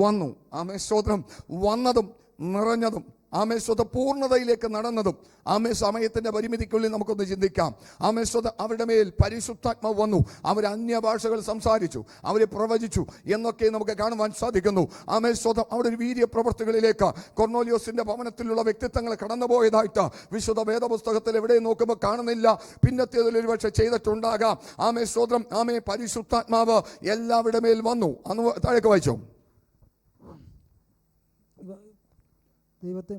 S1: വന്നു. ആമേശ്വതം വന്നതും നിറഞ്ഞതും ആമേശ്വത പൂർണ്ണതയിലേക്ക് നടന്നതും സമയത്തിന്റെ പരിമിതിക്കുള്ളിൽ നമുക്കൊന്ന് ചിന്തിക്കാം. ആമേശ്വത അവരുടെ മേൽ പരിശുദ്ധാത്മാവ് വന്നു. അവർ അന്യഭാഷകൾ സംസാരിച്ചു, അവർ പ്രവചിച്ചു എന്നൊക്കെ നമുക്ക് കാണുവാൻ സാധിക്കുന്നു. ആമേശ്വതം അവിടെ ഒരു വീര്യ പ്രവർത്തികളിലേക്ക് കൊർന്നേലിയോസിന്റെ ഭവനത്തിലുള്ള വ്യക്തിത്വങ്ങൾ കടന്നുപോയതായിട്ട് വിശുദ്ധ വേദപുസ്തകത്തിൽ എവിടെ നോക്കുമ്പോൾ കാണുന്നില്ല. പിന്നത്തേതിൽ ഒരു പക്ഷെ ചെയ്തിട്ടുണ്ടാകാം. ആമേശ്വതം പരിശുദ്ധാത്മാവ് എല്ലാവരുടെ മേൽ വന്നു. അന്ന് താഴേക്ക് വായിച്ചോ.
S2: ദൈവത്തെ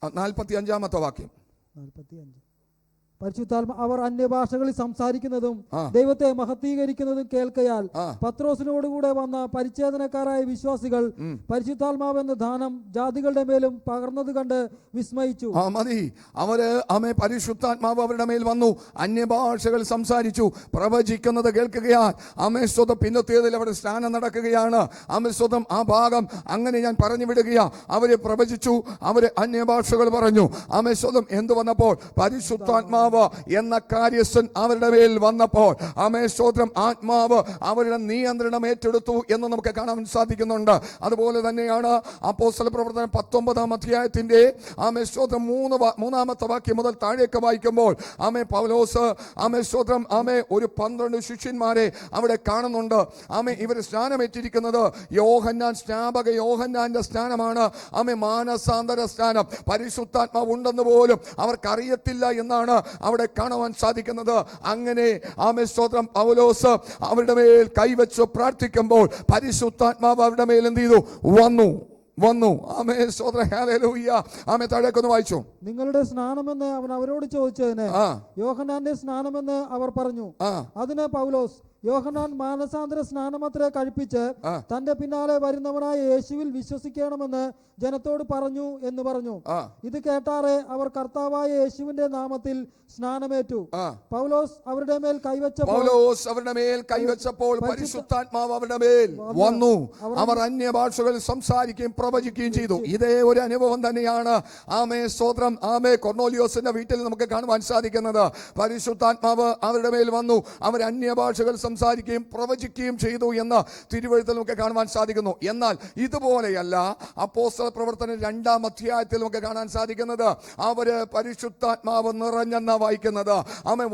S1: 45-ാമത്തെ വാക്യം.
S2: അവർ അന്യഭാഷകളിൽ സംസാരിക്കുന്നതും ദൈവത്തെ മഹത്വീകരിക്കുന്നതും കേൾക്കയാൽ പത്രോസിനോടുകൂടെ വന്ന പരിച്ഛേദനക്കാരായ വിശ്വാസികൾ പരിശുദ്ധാത്മാവെന്ന ദാനം ജാതികളുടെ മേലും പകർന്നത് കണ്ട് വിസ്മയിച്ചു.
S1: മതി, അവര് പരിശുദ്ധാത്മാവ് അവരുടെ മേൽ വന്നു, അന്യഭാഷകൾ സംസാരിച്ചു, പ്രവചിക്കുന്നത് കേൾക്കുകയാൽ അമേശ്വതം പിന്നത്തേതിൽ അവിടെ സ്നാനം നടക്കുകയാണ്. അമേശ്വതം ആ ഭാഗം അങ്ങനെ ഞാൻ പറഞ്ഞു വിടുകയാ. അവര് പ്രവചിച്ചു, അവര് അന്യഭാഷകൾ പറഞ്ഞു. അമേശ്വതം എന്ത് വന്നപ്പോൾ പരിശുദ്ധാത്മാവ് എന്ന കാര്യസ്ഥൻ അവരുടെ മേൽ വന്നപ്പോൾ അമേശ്വതം ആത്മാവ് അവരുടെ നിയന്ത്രണം ഏറ്റെടുത്തു എന്ന് നമുക്ക് കാണാൻ സാധിക്കുന്നുണ്ട്. അതുപോലെ തന്നെയാണ് അപ്പോസ്തല പ്രവർത്തനം 19-ാം അധ്യായത്തിന്റെ അമേശ്വതം 3-ാമത്തെ വാക്യം മുതൽ താഴേക്ക് വായിക്കുമ്പോൾ പൗലോസ് അമേശ്വതം ഒരു 12 ശിഷ്യന്മാരെ അവിടെ കാണുന്നുണ്ട്. ഇവർ സ്നാനമേറ്റിരിക്കുന്നത് സ്നാപക യോഹന്നാന്റെ സ്നാനമാണ്. മാനസാന്തര സ്നാനം, പരിശുദ്ധാത്മാവ് ഉണ്ടെന്ന് പോലും അവർക്കറിയത്തില്ല എന്നാണ് അവിടെ കാണുവാൻ സാധിക്കുന്നത്. അങ്ങനെ സ്തോത്രം പൗലോസ് അവരുടെ മേൽ കൈവച്ച് പ്രാർത്ഥിക്കുമ്പോൾ പരിശുദ്ധാത്മാവ് അവരുടെ മേൽ എന്ത് ചെയ്തു? വന്നു. താഴേക്കൊന്ന് വായിച്ചു.
S2: നിങ്ങളുടെ സ്നാനമെന്ന് അവൻ അവരോട് ചോദിച്ചതിന് യോഹന്നാന്റെ സ്നാനമെന്ന് അവർ പറഞ്ഞു. അതിന് പൗലോസ്, യോഹന്നാൻ മാനസാന്തര സ്നാനമത്രേ കഴിപ്പിച്ച് തന്റെ പിന്നാലെ വരുന്നവനായ യേശുവിൽ വിശ്വസിക്കണമെന്ന് ജനത്തോട് പറഞ്ഞു എന്ന് പറഞ്ഞു. ഇത് കേട്ടാറെ അവർ കർത്താവായ യേശുവിന്റെ നാമത്തിൽ സ്നാനമേറ്റു. പൗലോസ് അവരുടെ മേൽ കൈവച്ചപ്പോൾ പരിശുദ്ധാത്മാവ് അവരുടെ മേൽ
S1: വന്നു. അവർ അന്യഭാഷകൾ സംസാരിക്കുകയും പ്രവചിക്കുകയും ചെയ്തു. ഇതേ ഒരു അനുഭവം തന്നെയാണ് സ്തോത്രം കൊർന്നേലിയോസിന്റെ വീട്ടിൽ നമുക്ക് കാണുവാൻ സാധിക്കുന്നത്. പരിശുദ്ധാത്മാവ് അവരുടെ മേൽ വന്നു, അവർ അന്യഭാഷകൾ സംസാരിക്കുകയും പ്രവചിക്കുകയും ചെയ്തു എന്ന് തിരുവെഴുത്തിൽ നമുക്ക് കാണുവാൻ സാധിക്കുന്നു. എന്നാൽ ഇതുപോലെയല്ല അപ്പോസ്തല പ്രവർത്തനം 2-ാം അധ്യായത്തിൽ നമുക്ക് കാണാൻ സാധിക്കുന്നത്. അവര് പരിശുദ്ധാത്മാവ് നിറഞ്ഞെന്ന വായിക്കുന്നത്,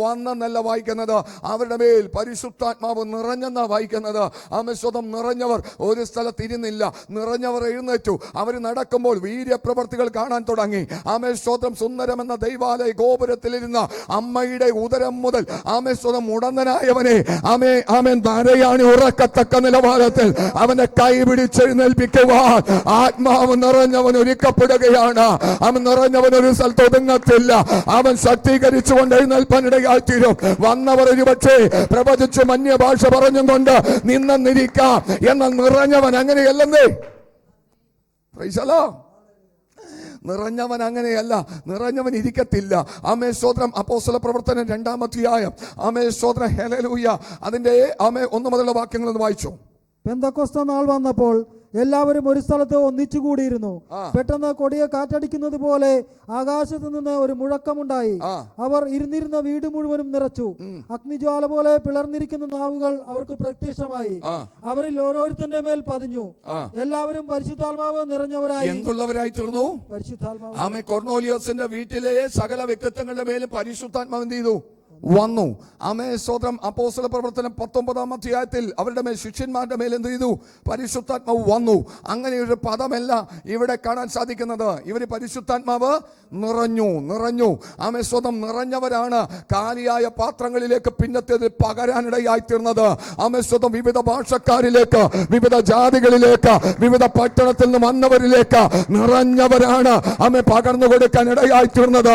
S1: വന്നെന്നല്ല വായിക്കുന്നത്. അവരുടെ മേൽ പരിശുദ്ധാത്മാവ് നിറഞ്ഞെന്ന വായിക്കുന്നത്. സ്വതം നിറഞ്ഞവർ ഒരു സ്ഥലത്ത് ഇരുന്നില്ല, നിറഞ്ഞവർ എഴുന്നേറ്റു. അവർ നടക്കുമ്പോൾ വീര്യപ്രവർത്തികൾ കാണാൻ തുടങ്ങി. സ്വതം സുന്ദരമെന്ന ദൈവാലയ ഗോപുരത്തിലിരുന്ന അമ്മയുടെ ഉദരം മുതൽ സ്വതം ഉടന്തനായവനെ ധാരയാണി ഉറക്കത്തക്ക നിലവാരത്തിൽ അവന്റെ കൈ പിടിച്ചെഴുന്നേൽപ്പിക്കുവാൻ ആത്മാവ് നിറഞ്ഞവൻ ഒരുക്കപ്പെടുകയാണ്. അവൻ നിറഞ്ഞവൻ ഒരു സ്ഥലത്ത് ഒതുങ്ങത്തില്ല. അവൻ ശക്തീകരിച്ചുകൊണ്ട് എഴുന്നേൽപ്പാനിടയായിത്തീരും. വന്നവർ ഒരുപക്ഷെ പ്രവചിച്ചു അന്യഭാഷ പറഞ്ഞും കൊണ്ട് നിന്നിരിക്കാം. എന്നാൽ നിറഞ്ഞവൻ അങ്ങനെയല്ലെന്നേ. നിറഞ്ഞവൻ അങ്ങനെയല്ല, നിറഞ്ഞവൻ ഇരിക്കത്തില്ല. സ്തോത്രം അപ്പോസ്തല പ്രവർത്തനം 2-ാം അധ്യായം സ്തോത്രം ഹല്ലേലൂയ അതിന്റെ 1 മുതലുള്ള വാക്യങ്ങൾ വായിച്ചു.
S2: പെന്തക്കോസ്ത നാൾ വന്നപ്പോൾ എല്ലാവരും ഒരു സ്ഥലത്ത് ഒന്നിച്ചുകൂടിയിരുന്നു. പെട്ടെന്ന് കൊടിയ കാറ്റടിക്കുന്നത് പോലെ ആകാശത്ത് നിന്ന് ഒരു മുഴക്കമുണ്ടായി. അവർ ഇരുന്നിരുന്ന വീട് മുഴുവനും നിറച്ചു. അഗ്നിജ്വാല പോലെ പിളർന്നിരിക്കുന്ന നാവുകൾ അവർക്ക് പ്രത്യക്ഷമായി. അവരിൽ ഓരോരുത്തന്റെ മേൽ പതിഞ്ഞു. എല്ലാവരും പരിശുദ്ധാത്മാവ് നിറഞ്ഞവരായി
S1: തീർന്നു.
S2: പരിശുദ്ധാത്മാവ്
S1: കൊർന്നേലിയോസിന്റെ വീട്ടിലെ സകല വ്യക്തിത്വങ്ങളുടെ മേലും പരിശുദ്ധാത്മാവ് എന്ത് ചെയ്തു? വന്നു. സ്തോത്രം അപ്പോസ്തല പ്രവർത്തനം 19-ാം അധ്യായത്തിൽ അവരുടെ മേൽ ശിഷ്യന്മാരുടെ മേൽ എന്ത് ചെയ്തു? പരിശുദ്ധാത്മാവ് വന്നു. അങ്ങനെ ഒരു പദമല്ല ഇവിടെ കാണാൻ സാധിക്കുന്നത്. ഇവര് പരിശുദ്ധാത്മാവ് നിറഞ്ഞു. സ്വതം നിറഞ്ഞവരാണ് കാലിയായ പാത്രങ്ങളിലേക്ക് പിന്നത്തേത് പകരാനിടയായി തീർന്നത്. സ്വതം വിവിധ ഭാഷക്കാരിലേക്ക്, വിവിധ ജാതികളിലേക്ക്, വിവിധ പട്ടണത്തിൽ നിന്ന് വന്നവരിലേക്ക് നിറഞ്ഞവരാണ് പകർന്നു കൊടുക്കാൻ ഇടയായി തീർന്നത്.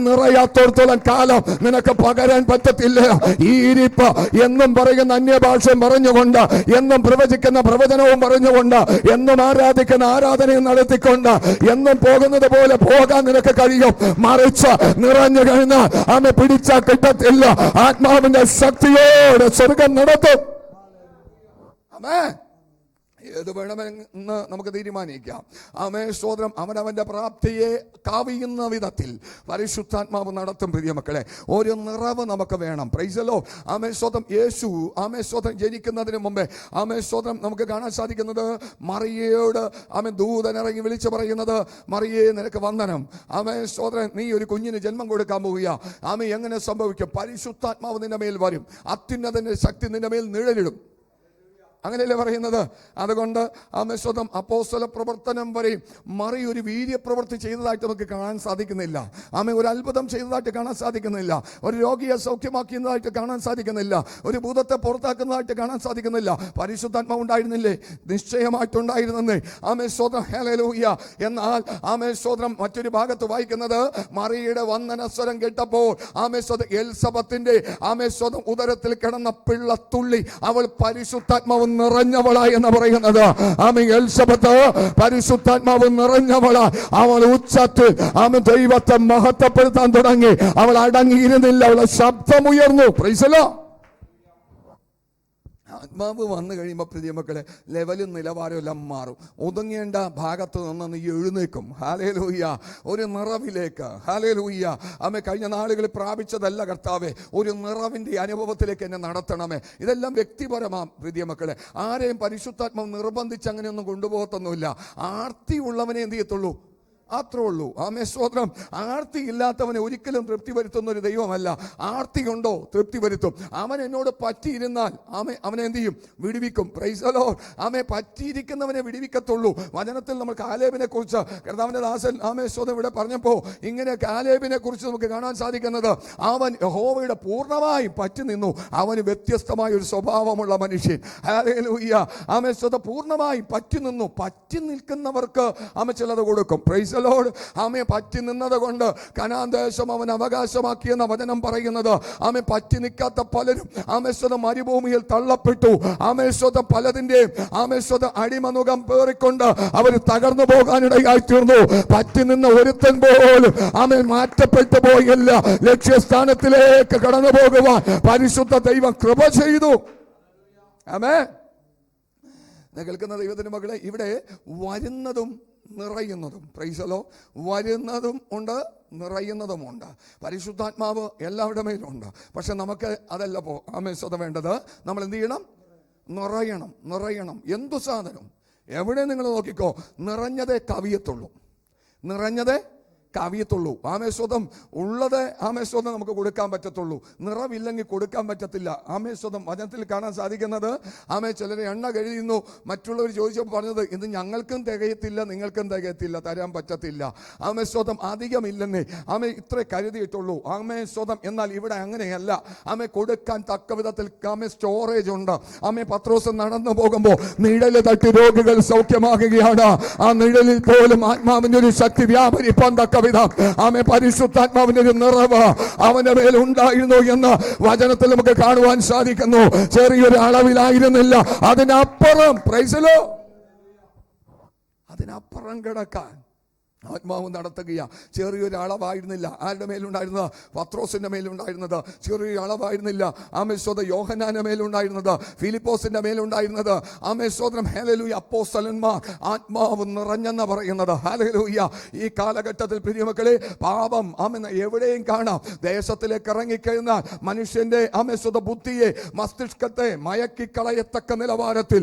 S1: നിറയാത്തോടത്തോളം കാലം നിനക്ക് പകരാൻ പറ്റത്തില്ല. ഈ ഇരിപ്പ് എന്നും പറയുന്ന അന്യഭാഷയും പറഞ്ഞുകൊണ്ട്, എന്നും പ്രവചിക്കുന്ന പ്രവചനവും പറഞ്ഞുകൊണ്ട്, എന്നും ആരാധിക്കുന്ന ആരാധനയും നടത്തിക്കൊണ്ട് എന്നും പോകുന്നത് പോലെ പോകാൻ നിനക്ക് കഴിയും. മറിച്ച് നിറഞ്ഞു കഴിഞ്ഞാൽ പിടിച്ചാൽ കിട്ടത്തില്ല. ആത്മാവിന്റെ ശക്തിയോടെ സ്വർഗം നടത്തും. ഏത് വേണമെന്ന് നമുക്ക് തീരുമാനിക്കാം. സ്തോത്രം അവനവന്റെ പ്രാപ്തിയെ കാവിയുന്ന വിധത്തിൽ പരിശുദ്ധാത്മാവ് നടത്തും. പ്രിയ മക്കളെ, ഒരു നിറവ് നമുക്ക് വേണം. പ്രൈസലോ. സ്തോത്രം യേശു സ്തോത്രം ജനിക്കുന്നതിന് മുമ്പേ സ്തോത്രം നമുക്ക് കാണാൻ സാധിക്കുന്നത് മറിയയോട് ദൂതൻ ഇറങ്ങി വിളിച്ചു പറയുന്നത്, മറിയേ നിനക്ക് വന്ദനം. സ്തോത്രം നീ ഒരു കുഞ്ഞിന് ജന്മം കൊടുക്കാൻ പോവുക. എങ്ങനെ സംഭവിക്കും? പരിശുദ്ധാത്മാവ് നിന്റെ മേൽ വരും. അത്യുന്നതന്റെ ശക്തി നിന്റെ മേൽ നിഴലിടും. അങ്ങനെയല്ലേ പറയുന്നത്? അതുകൊണ്ട് ആമേശ്വതം അപ്പോസ്തല പ്രവർത്തനം വരെയും മറി ഒരു വീര്യപ്രവൃത്തി ചെയ്തതായിട്ട് നമുക്ക് കാണാൻ സാധിക്കുന്നില്ല. ആമേ ഒരു അത്ഭുതം ചെയ്തതായിട്ട് കാണാൻ സാധിക്കുന്നില്ല. ഒരു രോഗിയെ സൗഖ്യമാക്കുന്നതായിട്ട് കാണാൻ സാധിക്കുന്നില്ല. ഒരു ഭൂതത്തെ പുറത്താക്കുന്നതായിട്ട് കാണാൻ സാധിക്കുന്നില്ല. പരിശുദ്ധാത്മാവ് ഉണ്ടായിരുന്നില്ലേ? നിശ്ചയമായിട്ടുണ്ടായിരുന്നേ. ആമേ സ്തോത്രം, ഹല്ലേലൂയ. എന്നാൽ ആമേ സ്തോത്രം മറ്റൊരു ഭാഗത്ത് വായിക്കുന്നത്, മറിയുടെ വന്ദനസ്വരം കേട്ടപ്പോൾ ആമേ സ്തോത്രം എലിസബത്തിന്റെ ആമേ സ്തോത്രം ഉദരത്തിൽ കിടന്ന പിള്ളത്തുള്ളി അവൾ പരിശുദ്ധാത്മാവ് നിറഞ്ഞവളായി എന്ന് പറയുന്നത്. ആമേ എലിസബത്ത് പരിശുദ്ധാത്മാവ് നിറഞ്ഞവളായി അവൾ ഉച്ചത്തിൽ ആമേ ദൈവത്തെ മഹത്വപ്പെടുത്താൻ തുടങ്ങി. അവൾ അടങ്ങിയിരുന്നില്ല, അവളെ ശബ്ദമുയർന്നു. Price the Lord. ആത്മാവ് വന്നു കഴിയുമ്പോൾ പ്രിയമക്കളെ ലെവലും നിലവാരവും എല്ലാം മാറും. ഒതുങ്ങേണ്ട ഭാഗത്ത് നിന്ന് നീ എഴുന്നേക്കും. ഹല്ലേലൂയ. ഒരു നിറവിലേക്ക്. ഹല്ലേലൂയ. ആമേ കഴിഞ്ഞ നാളുകളിൽ പ്രാപിച്ചതല്ല കർത്താവേ, ഒരു നിറവിൻ്റെ അനുഭവത്തിലേക്ക് എന്നെ നടത്തണമേ. ഇതെല്ലാം വ്യക്തിപരമാ പ്രിയമക്കളെ. ആരെയും പരിശുദ്ധാത്മാവ് നിർബന്ധിച്ച് അങ്ങനെയൊന്നും കൊണ്ടുപോകത്തൊന്നുമില്ല. ആർത്തി ഉള്ളവനെ എന്ത് ചെയ്യത്തുള്ളൂ? അത്രേ ഉള്ളൂ. ആമേ സ്തോത്രം. ആർത്തി ഇല്ലാത്തവനെ ഒരിക്കലും തൃപ്തി വരുത്തുന്ന ഒരു ദൈവമല്ല. ആർത്തി ഉണ്ടോ? തൃപ്തി വരുത്തും. അവൻ എന്നോട് പറ്റിയിരുന്നാൽ അവനെ എന്ത് ചെയ്യും? വിടുവിക്കും. Price the Lord. ആമേ പറ്റിയിരിക്കുന്നവനെ വിടുവിക്കത്തുള്ളൂ. വചനത്തിൽ നമ്മൾ കാലേബിനെ കുറിച്ച് കർത്താവിന്റെ ദാസൻ ആമേ സ്തോത്രം ഇവിടെ പറഞ്ഞപ്പോൾ ഇങ്ങനെ കാലേബിനെ കുറിച്ച് നമുക്ക് കാണാൻ സാധിക്കുന്നത്, അവൻ യഹോവയുടെ പൂർണ്ണമായും പറ്റി നിന്നു. അവന് വ്യത്യസ്തമായ ഒരു സ്വഭാവമുള്ള മനുഷ്യൻ. ഹല്ലേലൂയ. ആമേ സ്തോത്രം പൂർണ്ണമായും പറ്റി നിന്നു. പറ്റി നിൽക്കുന്നവർക്ക് ആമേ ചിലത് കൊടുക്കും. Praise lord. ആമേ പറ്റി നിന്നത് കൊണ്ട് കനാൻ ദേശം അവൻ അവകാശമാക്കിയെന്ന വചനം പറയുന്നത്. ആമേ പറ്റി നിൽക്കാത്ത പലരും ആമേശ്വതം മരുഭൂമിയിൽ തള്ളപ്പെട്ടു. ആമേശ്വതം പലതിന്റെയും ആമേശ്വതം അടിമനുഖം പേറിക്കൊണ്ട് അവർ തകർന്നു പോകാനിടയായി തീർന്നു. പറ്റി നിന്ന ഒരുത്തൻ പോലും ആമേ മാറ്റപ്പെട്ടു പോയില്ല. ലക്ഷ്യസ്ഥാനത്തിലേക്ക് കടന്നു പോകുവാൻ പരിശുദ്ധ ദൈവം കൃപ ചെയ്തു. ആമേ. കേൾക്കുന്ന ദൈവത്തിന്റെ മക്കളെ, ഇവിടെ വരുന്നതും നിറയുന്നതും, പ്രൈസ് ദി ലോർഡ്, വരുന്നതും ഉണ്ട്, നിറയുന്നതുമുണ്ട്. പരിശുദ്ധാത്മാവ് എല്ലാവരുടെ മേലുണ്ട്. പക്ഷെ നമുക്ക് അതല്ല ആമേശ്വത വേണ്ടത്. നമ്മൾ എന്ത് ചെയ്യണം? നിറയണം. നിറയണം. എന്തു സാധനം എവിടെ നിങ്ങൾ നോക്കിക്കോ, നിറഞ്ഞതേ കവിയത്തുള്ളൂ. നിറഞ്ഞതേ കവിയത്തുള്ളൂ. ആമേശ്വതം ഉള്ളത് ആമേശ്വതം നമുക്ക് കൊടുക്കാൻ പറ്റത്തുള്ളൂ. നിറവില്ലെങ്കിൽ കൊടുക്കാൻ പറ്റത്തില്ല. ആമേശ്വതം വചനത്തിൽ കാണാൻ സാധിക്കുന്നത്, ആമേ ചിലരെ എണ്ണ കഴിയുന്നു. മറ്റുള്ളവർ ചോദിച്ചപ്പോൾ പറഞ്ഞത്, ഇത് ഞങ്ങൾക്കും തികയത്തില്ല, നിങ്ങൾക്കും തികയത്തില്ല, തരാൻ പറ്റത്തില്ല. ആമേശ്വതം അധികമില്ലെന്നേ ആമേ ഇത്രേ കരുതിയിട്ടുള്ളൂ. ആമേശ്വതം. എന്നാൽ ഇവിടെ അങ്ങനെയല്ല. ആമേ കൊടുക്കാൻ തക്ക വിധത്തിൽ ആമേ സ്റ്റോറേജ് ഉണ്ട്. ആമേ പത്രോസ് നടന്നു പോകുമ്പോൾ നിഴല് തട്ടി രോഗികൾ സൗഖ്യമാകുകയാണ്. ആ നിഴലിൽ പോലും ആത്മാവിന്റെ ഒരു ശക്തി വ്യാപരിപ്പാൻ തക്ക വിധം ആമേ പരിശുദ്ധാത്മാവിന്റെ ഒരു നിറവ് അവന്റെ മേൽ ഉണ്ടായിരുന്നു എന്ന് വചനത്തിൽ നമുക്ക് കാണുവാൻ സാധിക്കുന്നു. ചെറിയൊരു അളവിലായിരുന്നില്ല, അതിനപ്പുറം. Price the Lord. അതിനപ്പുറം കിടക്കാൻ ആത്മാവ് നടത്തുകയാ. ചെറിയൊരു അളവായിരുന്നില്ല. ആരുടെ മേലുണ്ടായിരുന്നത്? പത്രോസിന്റെ മേലുണ്ടായിരുന്നത്. ചെറിയൊരു അളവായിരുന്നില്ല. ആമേശ്വത യോഹന്നാന്റെ മേലുണ്ടായിരുന്നത്, ഫിലിപ്പോസിന്റെ മേലുണ്ടായിരുന്നത്. ആമേശ്വതം. ഹല്ലേലൂയ. അപ്പോസ്തലന്മാർ ആത്മാവ് നിറഞ്ഞെന്ന് പറയുന്നത്. ഹല്ലേലൂയ. ഈ കാലഘട്ടത്തിൽ പ്രിയമക്കളെ പാപം എവിടെയും കാണാം. ദേശത്തിലേക്ക് ഇറങ്ങിക്കഴിഞ്ഞാൽ മനുഷ്യന്റെ ആമേശ്വത ബുദ്ധിയെ, മസ്തിഷ്കത്തെ മയക്കിക്കളയത്തക്ക നിലവാരത്തിൽ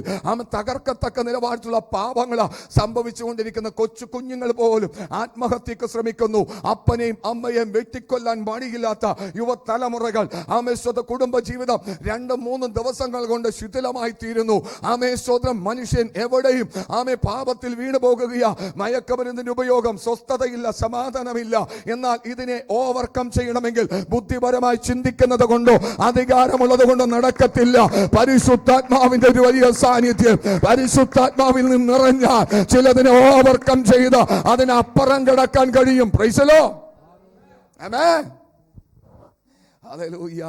S1: തകർക്കത്തക്ക നിലവാരത്തിലുള്ള പാപങ്ങൾ സംഭവിച്ചുകൊണ്ടിരിക്കുന്ന കൊച്ചു കുഞ്ഞുങ്ങൾ പോലും ആത്മഹത്യക്ക് ശ്രമിക്കുന്നു. അപ്പനെയും അമ്മയെയും വെട്ടിക്കൊല്ലാൻ മടിയില്ലാത്ത യുവതലമുറകൾ. ആമേശ്വത കുടുംബ ജീവിതം 2-3 ദിവസങ്ങൾ കൊണ്ട് ശിഥിലമായി തീരുന്നു. ആമേശ്വതം. മനുഷ്യൻ എവിടെയും ആമേ പാപത്തിൽ വീണു പോകുകയാ. മയക്കുമരുന്നിന്റെ ഉപയോഗം, സ്വസ്ഥതയില്ല, സമാധാനമില്ല. എന്നാൽ ഇതിനെ ഓവർകം ചെയ്യണമെങ്കിൽ ബുദ്ധിപരമായി ചിന്തിക്കുന്നത് കൊണ്ടോ അധികാരമുള്ളത് കൊണ്ടോ നടക്കത്തില്ല. പരിശുദ്ധാത്മാവിന്റെ ഒരു വലിയ സാന്നിധ്യം, പരിശുദ്ധാത്മാവിൽ നിന്ന് നിറഞ്ഞാൽ ചിലതിനെ ഓവർകം ചെയ്ത് അതിനപ്പുറം കിടക്കാൻ കഴിയും. Praise the lord. ആമേൻ. ഹല്ലേലൂയ.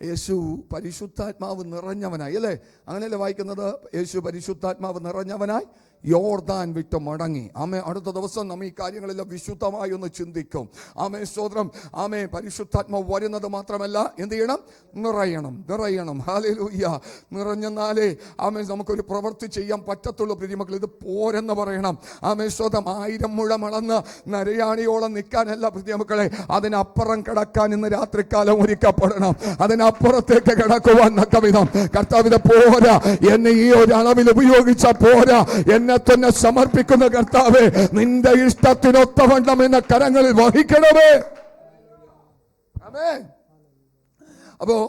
S1: യേശു പരിശുദ്ധാത്മാവ് നിറഞ്ഞവനായി, അല്ലേ? അങ്ങനെയല്ലേ വായിക്കുന്നത്? യേശു പരിശുദ്ധാത്മാവ് നിറഞ്ഞവനായി യോർദാൻ വിട്ട് മടങ്ങി. ആമേ. അടുത്ത ദിവസം നമ്മൾ ഈ കാര്യങ്ങളെല്ലാം വിശുദ്ധമായി ഒന്ന് ചിന്തിക്കും. ആമേ സ്തോത്രം. ആമേ. പരിശുദ്ധാത്മാവ് വരുന്നത് മാത്രമല്ല, എന്ത് ചെയ്യണം? നിറയണം. നിറയണം. ഹല്ലേലൂയ. നിറഞ്ഞെന്നാലേ ആമേ നമുക്കൊരു പ്രവൃത്തി ചെയ്യാൻ പറ്റത്തുള്ളൂ. പ്രിയമക്കൾ, ഇത് പോരെന്ന് പറയണം. ആമേ സ്തോത്രം. 1000 മുഴം അളന്ന് നരയാണിയോളം നിൽക്കാനല്ല പ്രിയമക്കളെ, അതിനപ്പുറം കിടക്കാൻ ഇന്ന് രാത്രികാലം ഒരുക്കപ്പെടണം. അതിനപ്പുറത്തേക്ക് കിടക്കുവാൻ നക്കവിധം കർത്താവിനെ പോരാ, എന്നെ ഈ ഒരു അളവിൽ ഉപയോഗിച്ച പോരാ, എന്നെ തന്നെ സമർപ്പിക്കുന്ന കർത്താവേ, നിന്റെ ഇഷ്ടത്തിനൊത്തവണ്ണം എന്ന കരങ്ങളിൽ വഹിക്കണമേ. ആമേൻ. അപ്പോൾ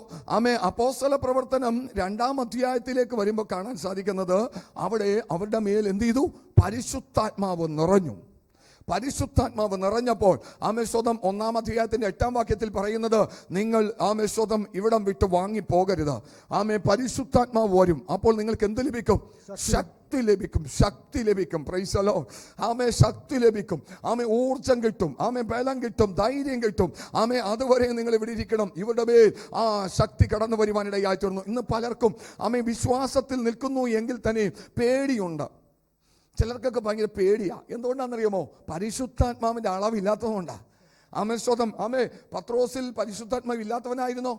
S1: അപ്പോസ്തല പ്രവർത്തനം 2-ാം അധ്യായത്തിലേക്ക് വരുമ്പോൾ കാണാൻ സാധിക്കുന്നത് അവിടെ അവരുടെ മേൽ എന്ത് ചെയ്തു? പരിശുദ്ധാത്മാവ് നിറഞ്ഞു. പരിശുദ്ധാത്മാവ് നിറഞ്ഞപ്പോൾ സ്വതം 1-ാം അധ്യായത്തിന്റെ 8-ാം വാക്യത്തിൽ പറയുന്നത്, നിങ്ങൾ സ്വതം ഇവിടം വിട്ട് വാങ്ങിപ്പോകരുത്. പരിശുദ്ധാത്മാവ് വരും. അപ്പോൾ നിങ്ങൾക്ക് എന്ത് ലഭിക്കും? ശക്തി ലഭിക്കും. ശക്തി ലഭിക്കും. Price the Lord. ശക്തി ലഭിക്കും. ഊർജം കിട്ടും. ബലം കിട്ടും. ധൈര്യം കിട്ടും. അതുവരെ നിങ്ങൾ ഇവിടെ ഇരിക്കണം. ഇവരുടെ മേൽ ശക്തി കടന്നു വരുവാനിടയായി തീർന്നു. ഇന്ന് പലർക്കും വിശ്വാസത്തിൽ നിൽക്കുന്നു എങ്കിൽ തന്നെ പേടിയുണ്ട്. ചിലർക്കൊക്കെ ഭയങ്കര പേടിയാ. എന്തുകൊണ്ടാണെന്നറിയാമോ? പരിശുദ്ധാത്മാവിന്റെ അളവില്ലാത്തതുകൊണ്ടാണ്. സ്വതം പത്രോസിൽ പരിശുദ്ധാത്മാവ് ഇല്ലാത്തവനായിരുന്നോ?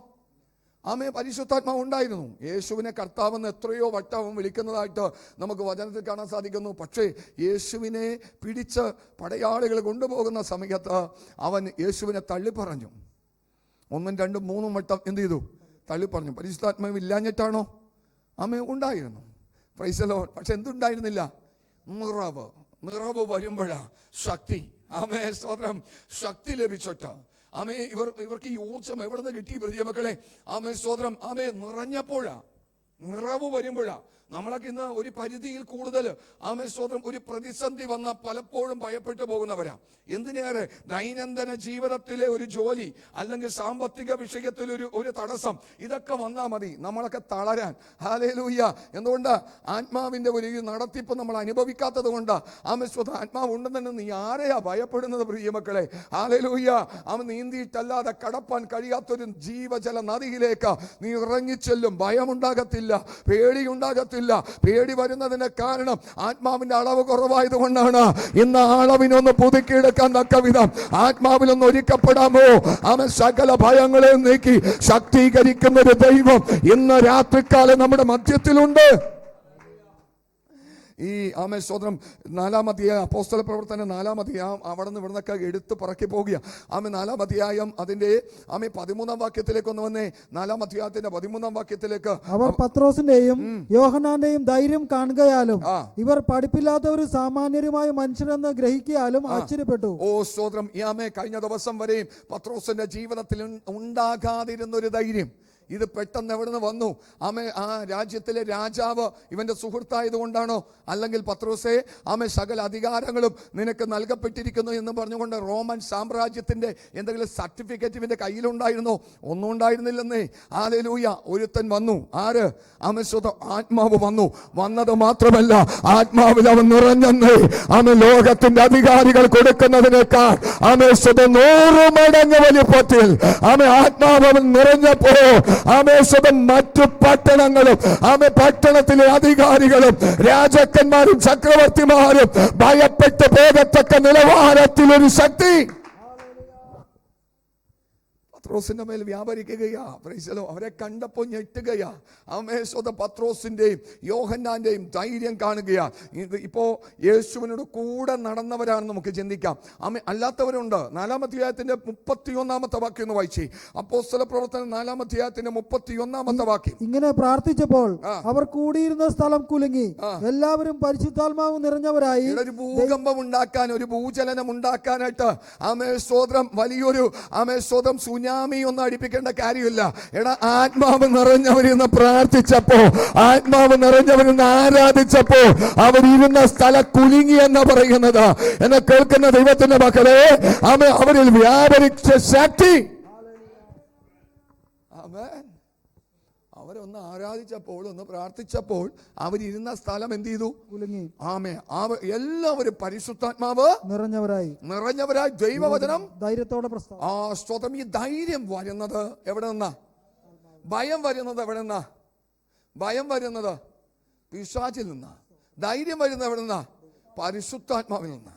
S1: പരിശുദ്ധാത്മാവ് ഉണ്ടായിരുന്നു. യേശുവിനെ കർത്താവെന്ന് എത്രയോ വട്ടം വിളിക്കുന്നതായിട്ട് നമുക്ക് വചനത്തിൽ കാണാൻ സാധിക്കുന്നു. പക്ഷേ യേശുവിനെ പിടിച്ച് പടയാളികൾ കൊണ്ടുപോകുന്ന സമയത്ത് അവൻ യേശുവിനെ തള്ളിപ്പറഞ്ഞു. 1, 2, 3 വട്ടം എന്ത് ചെയ്തു? തള്ളിപ്പറഞ്ഞു. പരിശുദ്ധാത്മാവ് ഇല്ലാഞ്ഞിട്ടാണോ? ഉണ്ടായിരുന്നു. Price the Lord. പക്ഷെ എന്തുണ്ടായിരുന്നില്ല? നിറവ് വരുമ്പോഴാ ശക്തി. സ്തോത്രം. ശക്തി ലഭിച്ചിട്ട് ഇവർക്ക് ഈ ഊർജം എവിടെ നിന്ന് കിട്ടി പ്രിയമക്കളെ? സ്തോത്രം. നിറഞ്ഞപ്പോഴാ, നിറവ് വരുമ്പോഴാ. നമ്മളൊക്കെ ഇന്ന് ഒരു പരിധിയിൽ കൂടുതൽ സ്തോത്രം ഒരു പ്രതിസന്ധി വന്ന പലപ്പോഴും ഭയപ്പെട്ടു പോകുന്നവരാ. എന്തിനേറെ ദൈനംദിന ജീവിതത്തിലെ ഒരു ജോലി അല്ലെങ്കിൽ സാമ്പത്തിക വിഷയത്തിൽ ഒരു തടസ്സം, ഇതൊക്കെ വന്നാൽ മതി നമ്മളൊക്കെ തളരാൻ. ഹല്ലേലൂയ. എന്തുകൊണ്ട്? ആത്മാവിന്റെ ഒരു നടത്തിപ്പ് നമ്മൾ അനുഭവിക്കാത്തത് കൊണ്ട്. സ്വതം ആത്മാവ് ഉണ്ടെന്ന് നീ ആരെയാ ഭയപ്പെടുന്നത് പ്രിയമക്കളെ? ഹല്ലേലൂയ. നീന്തിയിട്ടല്ലാതെ കടപ്പാൻ കഴിയാത്തൊരു ജീവജല നദിയിലേക്ക് നീ ഇറങ്ങിച്ചെല്ലും. ഭയമുണ്ടാകത്തില്ല, പേടിയുണ്ടാകത്തില്ല. പേടി വരുന്നതിന് കാരണം ആത്മാവിന്റെ അളവ് കുറവായത് കൊണ്ടാണ്. ഇന്ന് അളവിനൊന്ന് പുതുക്കിയെടുക്കാൻ തക്ക വിധം ആത്മാവിലൊന്ന് ഒരുക്കപ്പെടാമോ? സകല ഭയങ്ങളെ നീക്കി ശക്തീകരിക്കുന്ന ഒരു ദൈവം ഇന്ന് രാത്രികാലം നമ്മുടെ മധ്യത്തിലുണ്ട്. ഈ സ്വതന്ത്രം 4-ാം അധ്യായം അപ്പോസ്തല പ്രവർത്തനം 4-ാം അധ്യായം അവിടെ നിന്ന് ഇവിടുന്നൊക്കെ എടുത്ത് പറക്കി പോകുക. 4-ാം അധ്യായം അതിന്റെ 13-ാം വാക്യത്തിലേക്ക് ഒന്ന് വന്നേ. 4-ാം അധ്യായത്തിന്റെ 13-ാം വാക്യത്തിലേക്ക്.
S2: അവർ പത്രോസിന്റെയും യോഹന്നാന്റെയും ധൈര്യം കാണുകയാലും ഇവർ പഠിപ്പില്ലാത്ത ഒരു സാമാന്യരുമായ മനുഷ്യരെന്ന് ഗ്രഹിക്കാലും ആശ്ചര്യപ്പെട്ടു.
S1: സ്തോത്രം. കഴിഞ്ഞ ദിവസം വരെയും പത്രോസിന്റെ ജീവിതത്തിൽ ഉണ്ടാകാതിരുന്നൊരു ധൈര്യം ഇത് പെട്ടെന്ന് എവിടെ നിന്ന് വന്നു? ആ രാജ്യത്തിലെ രാജാവ് ഇവന്റെ സുഹൃത്തായത് കൊണ്ടാണോ? അല്ലെങ്കിൽ പത്രോസേ സകല അധികാരങ്ങളും നിനക്ക് നൽകപ്പെട്ടിരിക്കുന്നു എന്ന് പറഞ്ഞുകൊണ്ട് റോമൻ സാമ്രാജ്യത്തിന്റെ എന്തെങ്കിലും സർട്ടിഫിക്കറ്റ് ഇവന്റെ കയ്യിലുണ്ടായിരുന്നോ? ഒന്നും ഉണ്ടായിരുന്നില്ലെന്നേ. ഹല്ലേലൂയ. ഒരുത്തൻ വന്നു. ആര്? സ്വതം ആത്മാവ് വന്നു. വന്നത് മാത്രമല്ല, ആത്മാവിൽ അവൻ നിറഞ്ഞെന്ന് ലോകത്തിന്റെ അധികാരികൾ കൊടുക്കുന്നതിനേക്കാൾ സ്വതം 100 മടങ്ങ് വലിപ്പത്തിൽ ആത്മാവ് അവൻ നിറഞ്ഞപ്പോ മറ്റു പട്ടണങ്ങളും പട്ടണത്തിലെ അധികാരികളും രാജാക്കന്മാരും ചക്രവർത്തിമാരും ഭയപ്പെട്ട് പോകത്തക്ക നിലവാരത്തിലൊരു ശക്തി പത്രോസിന്റെ മേൽ വ്യാപരിക്കുകയാ. അവരെ കണ്ടപ്പോൾ ഞെട്ടുകയാ. സ്വതം പത്രോസിന്റെയും യോഹന്നാന്റെയും ധൈര്യം കാണുകയാ. ഇപ്പോ യേശുവിനോട് കൂടെ നടന്നവരാണ് നമുക്ക് ചിന്തിക്കാം. അല്ലാത്തവരുണ്ട്. 4-ാം അധ്യായത്തിന്റെ 31-ാമത്തെ വാക്യം ഒന്ന് വായിച്ചേ. അപ്പോസ്തല പ്രവർത്തനം 4-ാം അധ്യായത്തിന്റെ 31-ാമത്തെ വാക്യം.
S2: ഇങ്ങനെ പ്രാർത്ഥിച്ചപ്പോൾ അവർ കൂടിയിരുന്ന സ്ഥലം കുലുങ്ങി, എല്ലാവരും പരിശുദ്ധാത്മാവ് നിറഞ്ഞവരായി.
S1: ഒരു ഭൂകമ്പം ഉണ്ടാക്കാൻ, ഒരു ഭൂചലനം ഉണ്ടാക്കാനായിട്ട് സ്തോത്രം വലിയൊരു സ്തോത്രം സുനാമി ഒന്നും അടിപ്പിക്കേണ്ട കാര്യമില്ല. ആത്മാവ് നിറഞ്ഞവരിന്ന് പ്രാർത്ഥിച്ചപ്പോ, ആത്മാവ് നിറഞ്ഞവരിന്ന് ആരാധിച്ചപ്പോ അവരിരുന്ന സ്ഥലം കുലുങ്ങി എന്ന് പറയുന്നത്. എന്നെ കേൾക്കുന്ന ദൈവത്തിന്റെ മക്കളെ, അവരിൽ വ്യാപരിച്ച ശക്തി. അവരൊന്ന് ആരാധിച്ചപ്പോൾ, ഒന്ന് പ്രാർത്ഥിച്ചപ്പോൾ അവരിരുന്ന സ്ഥലം എന്ത് ചെയ്തു? കുലുങ്ങി. എല്ലാവരും പരിശുദ്ധാത്മാവ് നിറഞ്ഞവരായി ദൈവവചനം ധൈര്യത്തോടെ സ്തോത്രം. ഈ ധൈര്യം വരുന്നത് എവിടെ നിന്നാ? ഭയം വരുന്നത് എവിടെ നിന്നാ? ഭയം വരുന്നത് പിശാചിൽ നിന്നാ. ധൈര്യം വരുന്നത് എവിടെ നിന്നാ? പരിശുദ്ധാത്മാവിൽ നിന്നാ.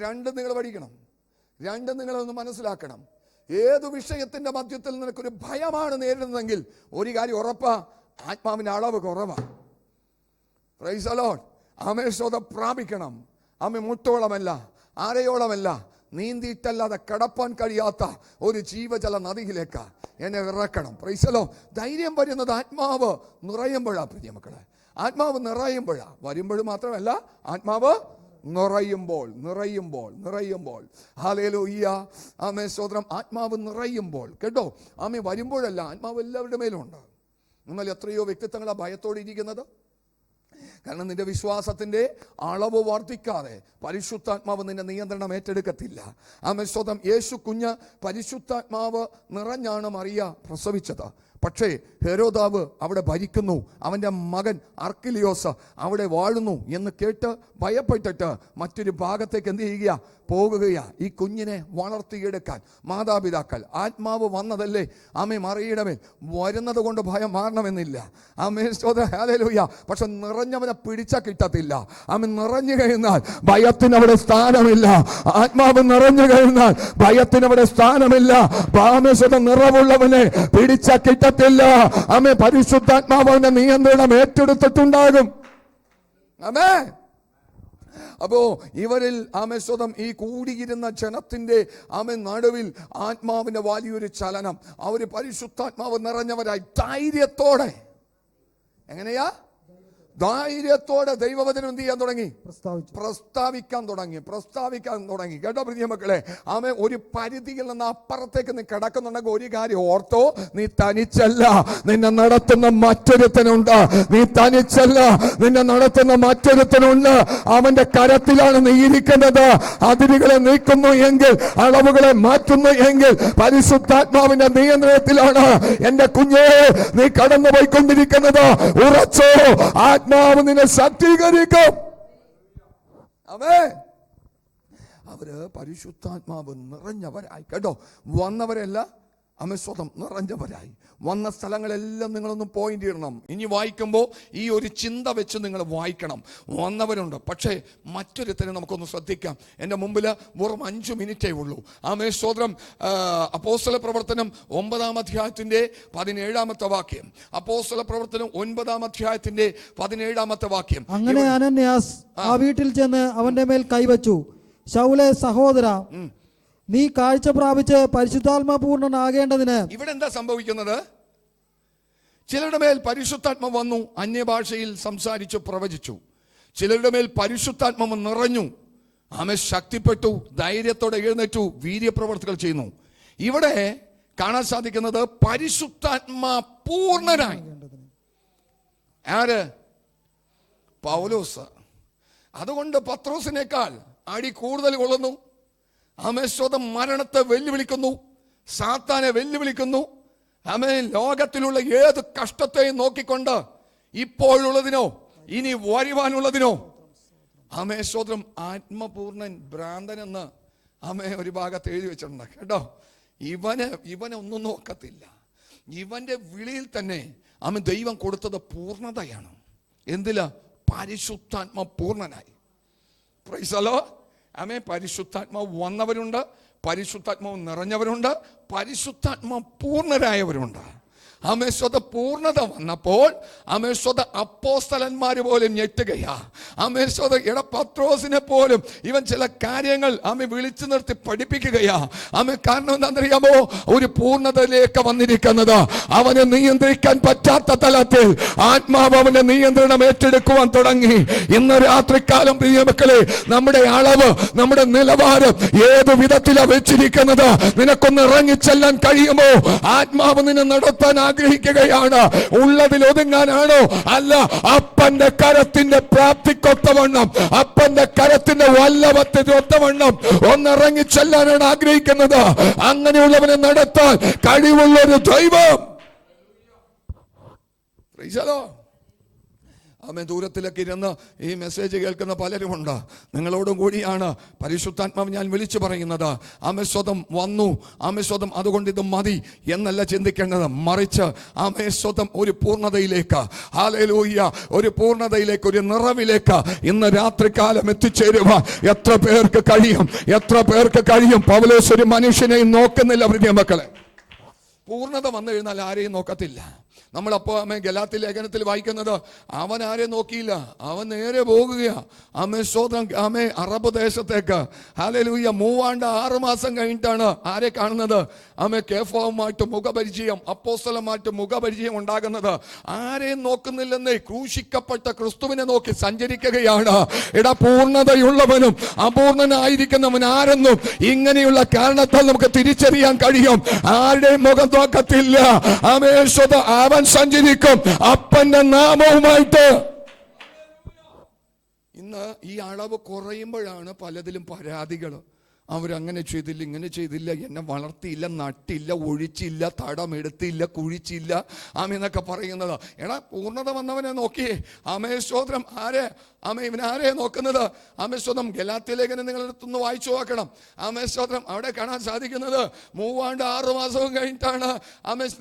S1: രണ്ടും നിങ്ങൾ പഠിക്കണം, രണ്ടും നിങ്ങളൊന്ന് മനസ്സിലാക്കണം. ഏതു വിഷയത്തിന്റെ മധ്യത്തിൽ നിനക്കൊരു ഭയമാണ് നേരിടുന്നതെങ്കിൽ ഒരു കാര്യം ഉറപ്പാ, ആത്മാവിന്റെ അളവ് കുറവാ. Price the Lord. സ്വതം പ്രാപിക്കണം. മുട്ടോളമല്ല, ആരയോളമല്ല, നീന്തിയിട്ടല്ലാതെ കടപ്പാൻ കഴിയാത്ത ഒരു ജീവജല നദിയിലേക്ക് എന്നെ ഇറക്കണം. Price the Lord. ധൈര്യം വരുന്നത് ആത്മാവ് നിറയുമ്പോഴാ പ്രിയ മക്കളെ. ആത്മാവ് നിറയുമ്പോഴാ. വരുമ്പോഴും മാത്രമല്ല, ആത്മാവ് നിറയുമ്പോൾ ഹല്ലേലൂയ. ആമേൻ, സ്തോത്രം. ആത്മാവ് നിറയുമ്പോൾ കേട്ടോ, ആമേൻ, വരുമ്പോഴല്ല, ആത്മാവ് എല്ലാവരുടെ മേലും ഉണ്ട്. എന്നാൽ എത്രയോ വ്യക്തിത്വങ്ങളാണ് ഭയത്തോടെ ഇരിക്കുന്നത്. കാരണം നിന്റെ വിശ്വാസത്തിന്റെ അളവ് വർദ്ധിക്കാതെ പരിശുദ്ധാത്മാവ് നിന്റെ നിയന്ത്രണം ഏറ്റെടുക്കത്തില്ല. ആമേൻ, സ്തോത്രം. യേശു കുഞ്ഞ് പരിശുദ്ധാത്മാവ് നിറഞ്ഞാണ് മറിയ പ്രസവിച്ചത്. പക്ഷേ ഹെരോദാവ് അവിടെ ഭരിക്കുന്നു, അവൻ്റെ മകൻ അർക്കിലിയോസ് അവിടെ വാഴുന്നു എന്ന് കേട്ട് ഭയപ്പെട്ടിട്ട് മറ്റൊരു ഭാഗത്തേക്ക് എന്ത് ചെയ്യുക, പോകുകയാ. ഈ കുഞ്ഞിനെ വളർത്തിയെടുക്കാൻ മാതാപിതാക്കൾ, ആത്മാവ് വന്നതല്ലേ ആമേ മറിയുടെ മേൽ, വരുന്നത് കൊണ്ട് ഭയം മാറണമെന്നില്ല. ആമേൻ, സ്തോത്രം, ഹല്ലേലൂയ. പക്ഷെ നിറഞ്ഞവനെ പിടിച്ചാൽ കിട്ടത്തില്ല. ആമേൻ, നിറഞ്ഞു കഴിഞ്ഞാൽ ഭയത്തിനവിടെ സ്ഥാനമില്ല. ആത്മാവ് നിറഞ്ഞു കഴിഞ്ഞാൽ ഭയത്തിനവിടെ സ്ഥാനമില്ല. ആമേൻ, സ്തോത്രം. നിറവുള്ളവനെ പിടിച്ചാൽ കിട്ടത്തില്ല. ആമേൻ, പരിശുദ്ധാത്മാവിന്റെ നിയന്ത്രണം ഏറ്റെടുത്തിട്ടുണ്ടാകും. ആമേൻ. അപ്പോ ഇവരിൽ ആമേൻ, സ്തോത്രം, ഈ കൂടിയിരുന്ന ജനത്തിന്റെ ആമേൻ നടുവിൽ ആത്മാവിന്റെ വലിയൊരു ചലനം. അവര് പരിശുദ്ധാത്മാവ് നിറഞ്ഞവരായി ധൈര്യത്തോടെ, എങ്ങനെയാ, ധൈര്യത്തോടെ ദൈവവചനം എന്ത് ചെയ്യാൻ തുടങ്ങി, പ്രസ്താവിക്കാൻ തുടങ്ങി. കേട്ടോ പ്രിയ മക്കളെ, ആമേ, ഒരു പരിധിയിൽ നിന്ന് അപ്പുറത്തേക്ക് നീ കിടക്കുന്നുണ്ടെങ്കിൽ ഒരു കാര്യം ഓർത്തോ, നീ തനിച്ചല്ല, നിന്നെ നടത്തുന്ന മറ്റൊരുത്തനുണ്ട്. നീ തനിച്ചല്ല, നിന്നെ നടത്തുന്ന മറ്റൊരുത്തനുണ്ട്. അവന്റെ കരത്തിലാണ് നീ ഇരിക്കുന്നത്. അതിരുകളെ നീക്കുന്നു എങ്കിൽ, അളവുകളെ മാറ്റുന്നു എങ്കിൽ പരിശുദ്ധാത്മാവിന്റെ നിയന്ത്രണത്തിലാണ് എന്റെ കുഞ്ഞേ നീ കടന്നു പോയിക്കൊണ്ടിരിക്കുന്നത്. ഉറച്ചോ, ആത്മാവ് നിന്നെ ശക്തീകരിക്കും. അവര് പരിശുദ്ധാത്മാവ് നിറഞ്ഞവരായി കേട്ടോ. വന്നവരല്ല, അമസ്വതം നിറഞ്ഞവരായി. വന്ന സ്ഥലങ്ങളെല്ലാം നിങ്ങളൊന്ന് പോയിന്റ് ചെയ്യണം. ഇനി വായിക്കുമ്പോൾ ഈ ഒരു ചിന്ത വെച്ച് നിങ്ങൾ വായിക്കണം. വന്നവരുണ്ട്, പക്ഷേ മറ്റൊരുത്തരെ നമുക്കൊന്ന് ശ്രദ്ധിക്കാം. എൻ്റെ മുമ്പിൽ വെറും 5 മിനിറ്റേ ഉള്ളൂ. ആമേൻ, അപ്പോസ്തല പ്രവർത്തനം 9-ാം അധ്യായത്തിന്റെ 17-ാമത്തെ വാക്യം. അപ്പോസ്തല പ്രവർത്തനം 9-ാം അധ്യായത്തിന്റെ 17-ാമത്തെ വാക്യം.
S2: അങ്ങനെ അനന്യാസ് ആ വീട്ടിൽ ചെന്ന് അവന്റെ മേൽ കൈവച്ചു. ശൗലേ, സഹോദര, നീ കാഴ്ച പ്രാപിച്ച് പരിശുദ്ധാത്മപൂർണനാകേണ്ടതിന്.
S1: ഇവിടെ എന്താ സംഭവിക്കുന്നത്? ചിലരുടെ മേൽ പരിശുദ്ധാത്മ വന്നു, അന്യഭാഷയിൽ സംസാരിച്ചു, പ്രവചിച്ചു. ചിലരുടെ മേൽ പരിശുദ്ധാത്മ നിറഞ്ഞു, ആമേ, ശക്തിപ്പെട്ടു, ധൈര്യത്തോടെ എഴുന്നേറ്റു, വീര്യപ്രവർത്തികൾ ചെയ്യുന്നു. ഇവിടെ കാണാൻ സാധിക്കുന്നത് പരിശുദ്ധാത്മ പൂർണ്ണനായി. ആര്? പൗലോസ്. അതുകൊണ്ട് പത്രോസിനേക്കാൾ അടി കൂടുതൽ കൊള്ളുന്നു. ആമേൻ, സ്വതം മരണത്തെ വെല്ലുവിളിക്കുന്നു, സാത്താനെ വെല്ലുവിളിക്കുന്നു. ആമേൻ, ലോകത്തിലുള്ള ഏത് കഷ്ടത്തെയും നോക്കിക്കൊണ്ട് ഇപ്പോഴുള്ളതിനോ ഇനി വരുവാനുള്ളതിനോ, ആമേൻ, സ്വതം ആത്മപൂർണൻ, ഭ്രാന്തൻ എന്ന് ആമേൻ ഒരു ഭാഗത്ത് എഴുതി വെച്ചിട്ടുണ്ട് കേട്ടോ. ഇവനെ ഒന്നും നോക്കത്തില്ല. ഇവന്റെ വിളിയിൽ തന്നെ ആമേൻ ദൈവം കൊടുത്തത് പൂർണ്ണതയാണ്. എന്തിലാ? പരിശുദ്ധാത്മ പൂർണ്ണനായി. Praise the lord. ആമേൻ. പരിശുദ്ധാത്മാവ് വന്നവരുണ്ട്, പരിശുദ്ധാത്മാവ് നിറഞ്ഞവരുണ്ട്, പരിശുദ്ധാത്മാവ് പൂർണ്ണരായവരുണ്ട്. ആമേൻ, സ്വത പൂർണ്ണത വന്നപ്പോൾ ആമേൻ, സ്വത അപ്പോസ്തലന്മാർ പോലും ഞെട്ടുകയാ. ആമേൻ, സ്വത പത്രോസിനെ പോലും ഇവൻ ചില കാര്യങ്ങൾ ആമേൻ വിളിച്ചു നിർത്തി പഠിപ്പിക്കുകയാ. ആമേൻ, കാരണം എന്താണെന്നറിയാമോ? ഒരു പൂർണ്ണതയിലേക്ക് വന്നിരിക്കുന്നത്. അവനെ നിയന്ത്രിക്കാൻ പറ്റാത്ത തലത്തിൽ ആത്മാവ് അവന്റെ നിയന്ത്രണം ഏറ്റെടുക്കുവാൻ തുടങ്ങി. ഇന്ന് രാത്രികാലം പ്രിയ മക്കളെ, നമ്മുടെ അളവ്, നമ്മുടെ നിലവാരം ഏത് വിധത്തിലാണ് വെച്ചിരിക്കുന്നത്? നിനക്കൊന്ന് ഇറങ്ങിച്ചെല്ലാൻ കഴിയുമോ? ആത്മാവ് നിന്നെ നടത്താൻ ആഗ്രഹിക്കുകയാണ്. ഉള്ളതിൽ ഒതുങ്ങാനാണോ? അല്ല, അപ്പന്റെ കരത്തിന്റെ പ്രാപ്തിക്കൊത്തവണ്ണം, അപ്പന്റെ കരത്തിന്റെ വല്ലഭത്തിനൊത്തവണ്ണം ഒന്നിറങ്ങി ചെല്ലാനാണ് ആഗ്രഹിക്കുന്നത്. അങ്ങനെയുള്ളവനെ നടത്താൻ കഴിവുള്ളൊരു ദൈവം. ആമേൻ. ദൂരത്തിലൊക്കെ ഇരുന്ന് ഈ മെസ്സേജ് കേൾക്കുന്ന പലരുമുണ്ട്. നിങ്ങളോടും കൂടിയാണ് പരിശുദ്ധാത്മാവ് ഞാൻ വിളിച്ചു പറയുന്നത്. ആമേൻ, വന്നു. ആമേൻ, അതുകൊണ്ട് ഇത് മതി എന്നല്ല ചിന്തിക്കേണ്ടത്. മറിച്ച് ആമേൻ, ഒരു പൂർണ്ണതയിലേക്ക്, ഹല്ലേലൂയ, ഒരു പൂർണ്ണതയിലേക്ക്, ഒരു നിറവിലേക്ക് ഇന്ന് രാത്രികാലം എത്തിച്ചേരുവാൻ എത്ര പേർക്ക് കഴിയും? എത്ര പേർക്ക് കഴിയും? പൗലോസ് ഒരു മനുഷ്യനെയും നോക്കുന്നില്ല പ്രിയ മക്കളെ. പൂർണ്ണത വന്നു കഴിഞ്ഞാൽ ആരെയും നോക്കത്തില്ല. നമ്മളപ്പോൾ ഗലാത്യ ലേഖനത്തിൽ വായിക്കുന്നത്, അവൻ ആരെ നോക്കിയില്ല, അവൻ നേരെ പോകുകയാ സ്തോത്രം അറബ് ദേശത്തേക്ക്. ഹല്ലേലൂയ. 6 മാസം കഴിഞ്ഞിട്ടാണ് ആരെ കാണുന്നത്? കേഫാവുമായിട്ട് മുഖപരിചയം, അപ്പോസ്തലന്മായിട്ട് മുഖപരിചയം ഉണ്ടാകുന്നത്. ആരെയും നോക്കുന്നില്ലെന്നേ, ക്രൂശിക്കപ്പെട്ട ക്രിസ്തുവിനെ നോക്കി സഞ്ചരിക്കുകയാണ്. പൂർണ്ണതയുള്ളവനും അപൂർണനായിരിക്കുന്നവൻ ആരെന്നും ഇങ്ങനെയുള്ള കാരണത്താൽ നമുക്ക് തിരിച്ചറിയാൻ കഴിയും. ആരുടെയും മുഖം നോക്കത്തില്ല. അവൻ സഞ്ചരിക്കും അപ്പന്റെ നാമവുമായിട്ട്. ഇന്ന് ഈ അളവ് കുറയുമ്പോഴാണ് പലതിലും പരാതികൾ. അവരങ്ങനെ ചെയ്തില്ല, ഇങ്ങനെ ചെയ്തില്ല, എന്നെ വളർത്തിയില്ല, നട്ടില്ല, ഒഴിച്ചില്ല, തടമെടുത്തില്ല, കുഴിച്ചില്ല എന്നൊക്കെ പറയുന്നത്. പൂർണ്ണത വന്നവനെ നോക്കിയേ. സ്തോത്രം. ഇവനാരെ നോക്കുന്നത്? സ്തോത്രം. ഗലാത്യ ലേഖനം നിങ്ങളെടുത്തൊന്ന് വായിച്ചു നോക്കണം. സ്തോത്രം. അവിടെ കാണാൻ സാധിക്കുന്നത് 6 മാസവും കഴിഞ്ഞിട്ടാണ്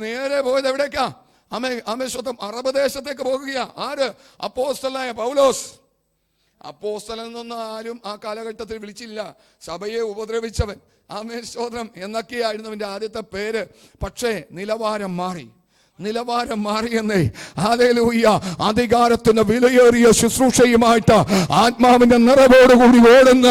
S1: നേരെ പോയത്. എവിടേക്കാ? സ്വന്തം അറബ് ദേശത്തേക്ക് പോകുകയാ. ആര്? അപ്പോസ്തലനായ പൗലോസ്. അപ്പോസ്തലൻ എന്നൊന്നും ആരും ആ കാലഘട്ടത്തിൽ വിളിച്ചില്ല. സഭയെ ഉപദ്രവിച്ചവൻ, സ്തോത്രം എന്നൊക്കെയായിരുന്നു അവൻ്റെ ആദ്യത്തെ പേര്. പക്ഷേ നിലവാരം മാറിയെന്നേ. ഹല്ലേലൂയ. അധികാരത്തിന്റെ വിലയേറിയ ശുശ്രൂഷയുമായിട്ട് ആത്മാവിന്റെ നിറവോടുകൂടി ഓടുന്ന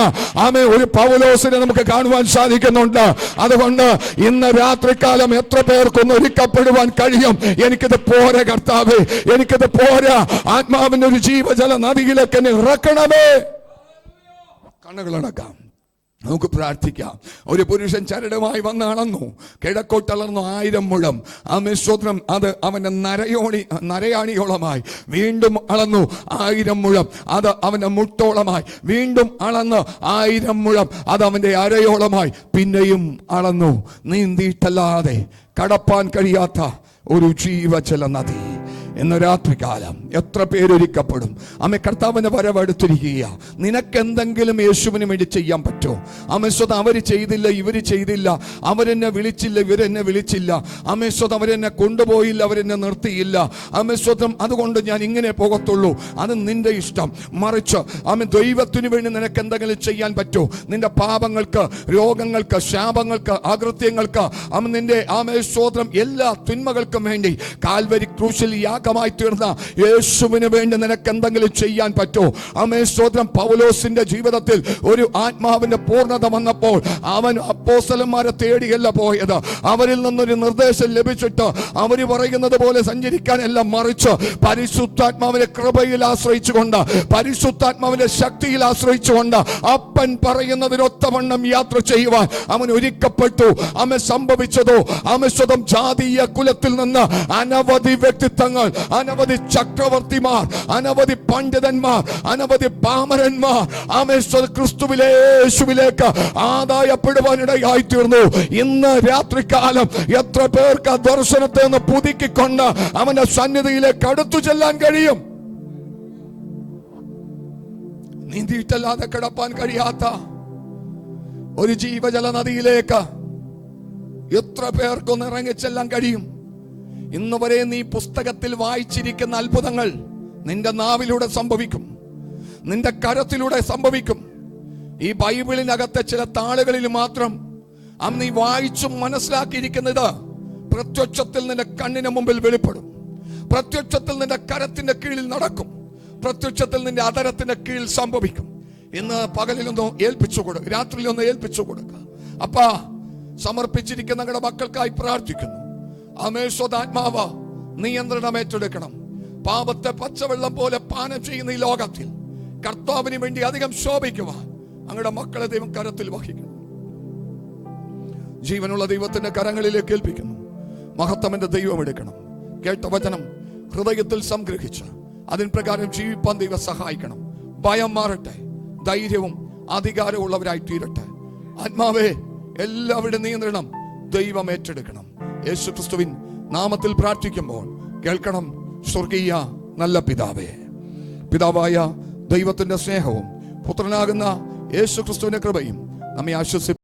S1: ഒരു പൗലോസിനെ നമുക്ക് കാണുവാൻ സാധിക്കുന്നുണ്ട്. അതുകൊണ്ട് ഇന്ന് രാത്രികാലം എത്ര പേർക്കൊന്ന് ഒരുക്കപ്പെടുവാൻ കഴിയും? എനിക്കിത് പോരാ കർത്താവേ, എനിക്കിത് പോരാ. ആത്മാവിന്റെ ഒരു ജീവജല നദിയിലേക്ക് എന്നെ ഇറക്കണമേ. കണ്ണുകളടക്കാം, നമുക്ക് പ്രാർത്ഥിക്കാം. ഒരു പുരുഷൻ ചരടുമായി വന്ന് അളന്നു, കിഴക്കോട്ടളർന്നു 1000 മുഴം. സ്തോത്രം. അത് അവന്റെ നരയാണിയോളമായി. വീണ്ടും അളന്നു 1000 മുഴം. അത് അവന്റെ മുട്ടോളമായി. വീണ്ടും അളന്ന് 1000 മുഴം. അത് അവന്റെ അരയോളമായി. പിന്നെയും അളന്നു. നീന്തിയിട്ടല്ലാതെ കടപ്പാൻ കഴിയാത്ത ഒരു ജീവജല നദി. ഇന്ന് രാത്രികാലം എത്ര പേരൊരുക്കപ്പെടും? കർത്താവിന്റെ വരവെടുത്തിരിക്കുക. നിനക്കെന്തെങ്കിലും യേശുവിന് വേണ്ടി ചെയ്യാൻ പറ്റുമോ? സ്വതം അവര് ചെയ്തില്ല, ഇവര് ചെയ്തില്ല, അവരെന്നെ വിളിച്ചില്ല, ഇവരെന്നെ വിളിച്ചില്ല, സ്വതം അവരെന്നെ കൊണ്ടുപോയില്ല, അവരെന്നെ നിർത്തിയില്ല, സ്വതം അതുകൊണ്ട് ഞാൻ ഇങ്ങനെ പോകത്തുള്ളൂ. അത് നിന്റെ ഇഷ്ടം. മറിച്ച് ദൈവത്തിനു വേണ്ടി നിനക്ക് എന്തെങ്കിലും ചെയ്യാൻ പറ്റുമോ? നിന്റെ പാപങ്ങൾക്ക്, രോഗങ്ങൾക്ക്, ശാപങ്ങൾക്ക്, അകൃത്യങ്ങൾക്ക്, നിന്റെ സ്വതം എല്ലാ തിന്മകൾക്കും വേണ്ടി കാൽവരി ക്രൂശിൽ യാഗമായി തീർന്ന യേശുവിന് വേണ്ടി നിനക്ക് എന്തെങ്കിലും ചെയ്യാൻ പറ്റുമോ? സ്തോത്രം. പൗലോസിന്റെ ജീവിതത്തിൽ ഒരു ആത്മാവിന്റെ പൂർണ്ണത വന്നപ്പോൾ അവൻ അപ്പോസ്തലന്മാരെ തേടിയല്ല പോയത്. അവരിൽ നിന്നൊരു നിർദ്ദേശം ലഭിച്ചിട്ട് അവര് പറയുന്നത് പോലെ സഞ്ചരിക്കാനല്ല, മറിച്ച് പരിശുദ്ധാത്മാവിന്റെ കൃപയിൽ ആശ്രയിച്ചുകൊണ്ട്, പരിശുദ്ധാത്മാവിന്റെ ശക്തിയിൽ ആശ്രയിച്ചുകൊണ്ട് അപ്പൻ പറയുന്നതിനൊത്തവണ്ണം യാത്ര ചെയ്യുവാൻ അവൻ ഒരുക്കപ്പെട്ടു. സംഭവിച്ചതോ സ്വന്തം ജാതീയ കുലത്തിൽ നിന്ന് അനവധി വ്യക്തിത്വങ്ങൾ, അനവധി ചക്രവർത്തിമാർ, അനവധി പണ്ഡിതന്മാർ, അനവധി പാമരന്മാർ ക്രിസ്തുവിലേക്ക് ആദായപ്പെടുവാനിടയായി തീർന്നു. ഇന്ന് രാത്രികാലം എത്ര പേർക്ക് ദർശനത്തെ നിന്ന് പുതുക്കിക്കൊണ്ട് അവന്റെ സന്നിധിയിലേക്ക് അടുത്തു ചെല്ലാൻ കഴിയും? നീന്തിയിട്ടല്ലാതെ കിടപ്പാൻ കഴിയാത്ത ഒരു ജീവജല നദിയിലേക്ക് എത്ര പേർക്കൊന്ന് ഇറങ്ങിച്ചെല്ലാൻ കഴിയും? ഇന്ന് വരെ നീ പുസ്തകത്തിൽ വായിച്ചിരിക്കുന്ന അത്ഭുതങ്ങൾ നിന്റെ നാവിലൂടെ സംഭവിക്കും, നിന്റെ കരത്തിലൂടെ സംഭവിക്കും. ഈ ബൈബിളിനകത്തെ ചില താളുകളിൽ മാത്രം നീ വായിച്ചും മനസ്സിലാക്കിയിരിക്കുന്നത് പ്രത്യക്ഷത്തിൽ നിന്റെ കണ്ണിന് മുമ്പിൽ വെളിപ്പെടും. പ്രത്യക്ഷത്തിൽ നിന്റെ കരത്തിന്റെ കീഴിൽ നടക്കും. പ്രത്യക്ഷത്തിൽ നിന്റെ അതരത്തിന്റെ കീഴിൽ സംഭവിക്കും. ഇന്ന് പകലിലൊന്ന് ഏൽപ്പിച്ചു കൊടുക്കുക, രാത്രിയിലൊന്ന് ഏൽപ്പിച്ചു കൊടുക്കുക. അപ്പാ, സമർപ്പിച്ചിരിക്കുന്ന ഞങ്ങളുടെ മക്കൾക്കായി പ്രാർത്ഥിക്കുന്നു. സ്വതാത്മാവ നിയന്ത്രണം ഏറ്റെടുക്കണം. പാപത്തെ പച്ചവെള്ളം പോലെ പാനം ചെയ്യുന്ന ഈ ലോകത്തിൽ കർത്താവിന് വേണ്ടി അധികം ശോഭിക്കുവാൻ ഞങ്ങളുടെ മക്കളെ ദൈവം കരത്തിൽ വഹിക്കണം. ജീവനുള്ള ദൈവത്തിന്റെ കരങ്ങളിലേക്ക് ഏൽപ്പിക്കുന്നു. മഹത്വന്റെ ദൈവം എടുക്കണം. കേട്ട വചനം ഹൃദയത്തിൽ സംഗ്രഹിച്ച് അതിന് പ്രകാരം ജീവിപ്പാൻ ദൈവം സഹായിക്കണം. ഭയം മാറട്ടെ, ധൈര്യവും അധികാരവും ഉള്ളവരായി തീരട്ടെ. ആത്മാവേ, എല്ലാവരുടെയും നിയന്ത്രണം ദൈവം ഏറ്റെടുക്കണം. യേശു ക്രിസ്തുവിൻ നാമത്തിൽ പ്രാർത്ഥിക്കുമ്പോൾ കേൾക്കണം. സ്വർഗീയ നല്ല പിതാവേ, പിതാവായ ദൈവത്തിന്റെ സ്നേഹവും പുത്രനാകുന്ന യേശു ക്രിസ്തുവിന്റെ കൃപയും നമ്മെ ആശ്വസിപ്പിക്കും.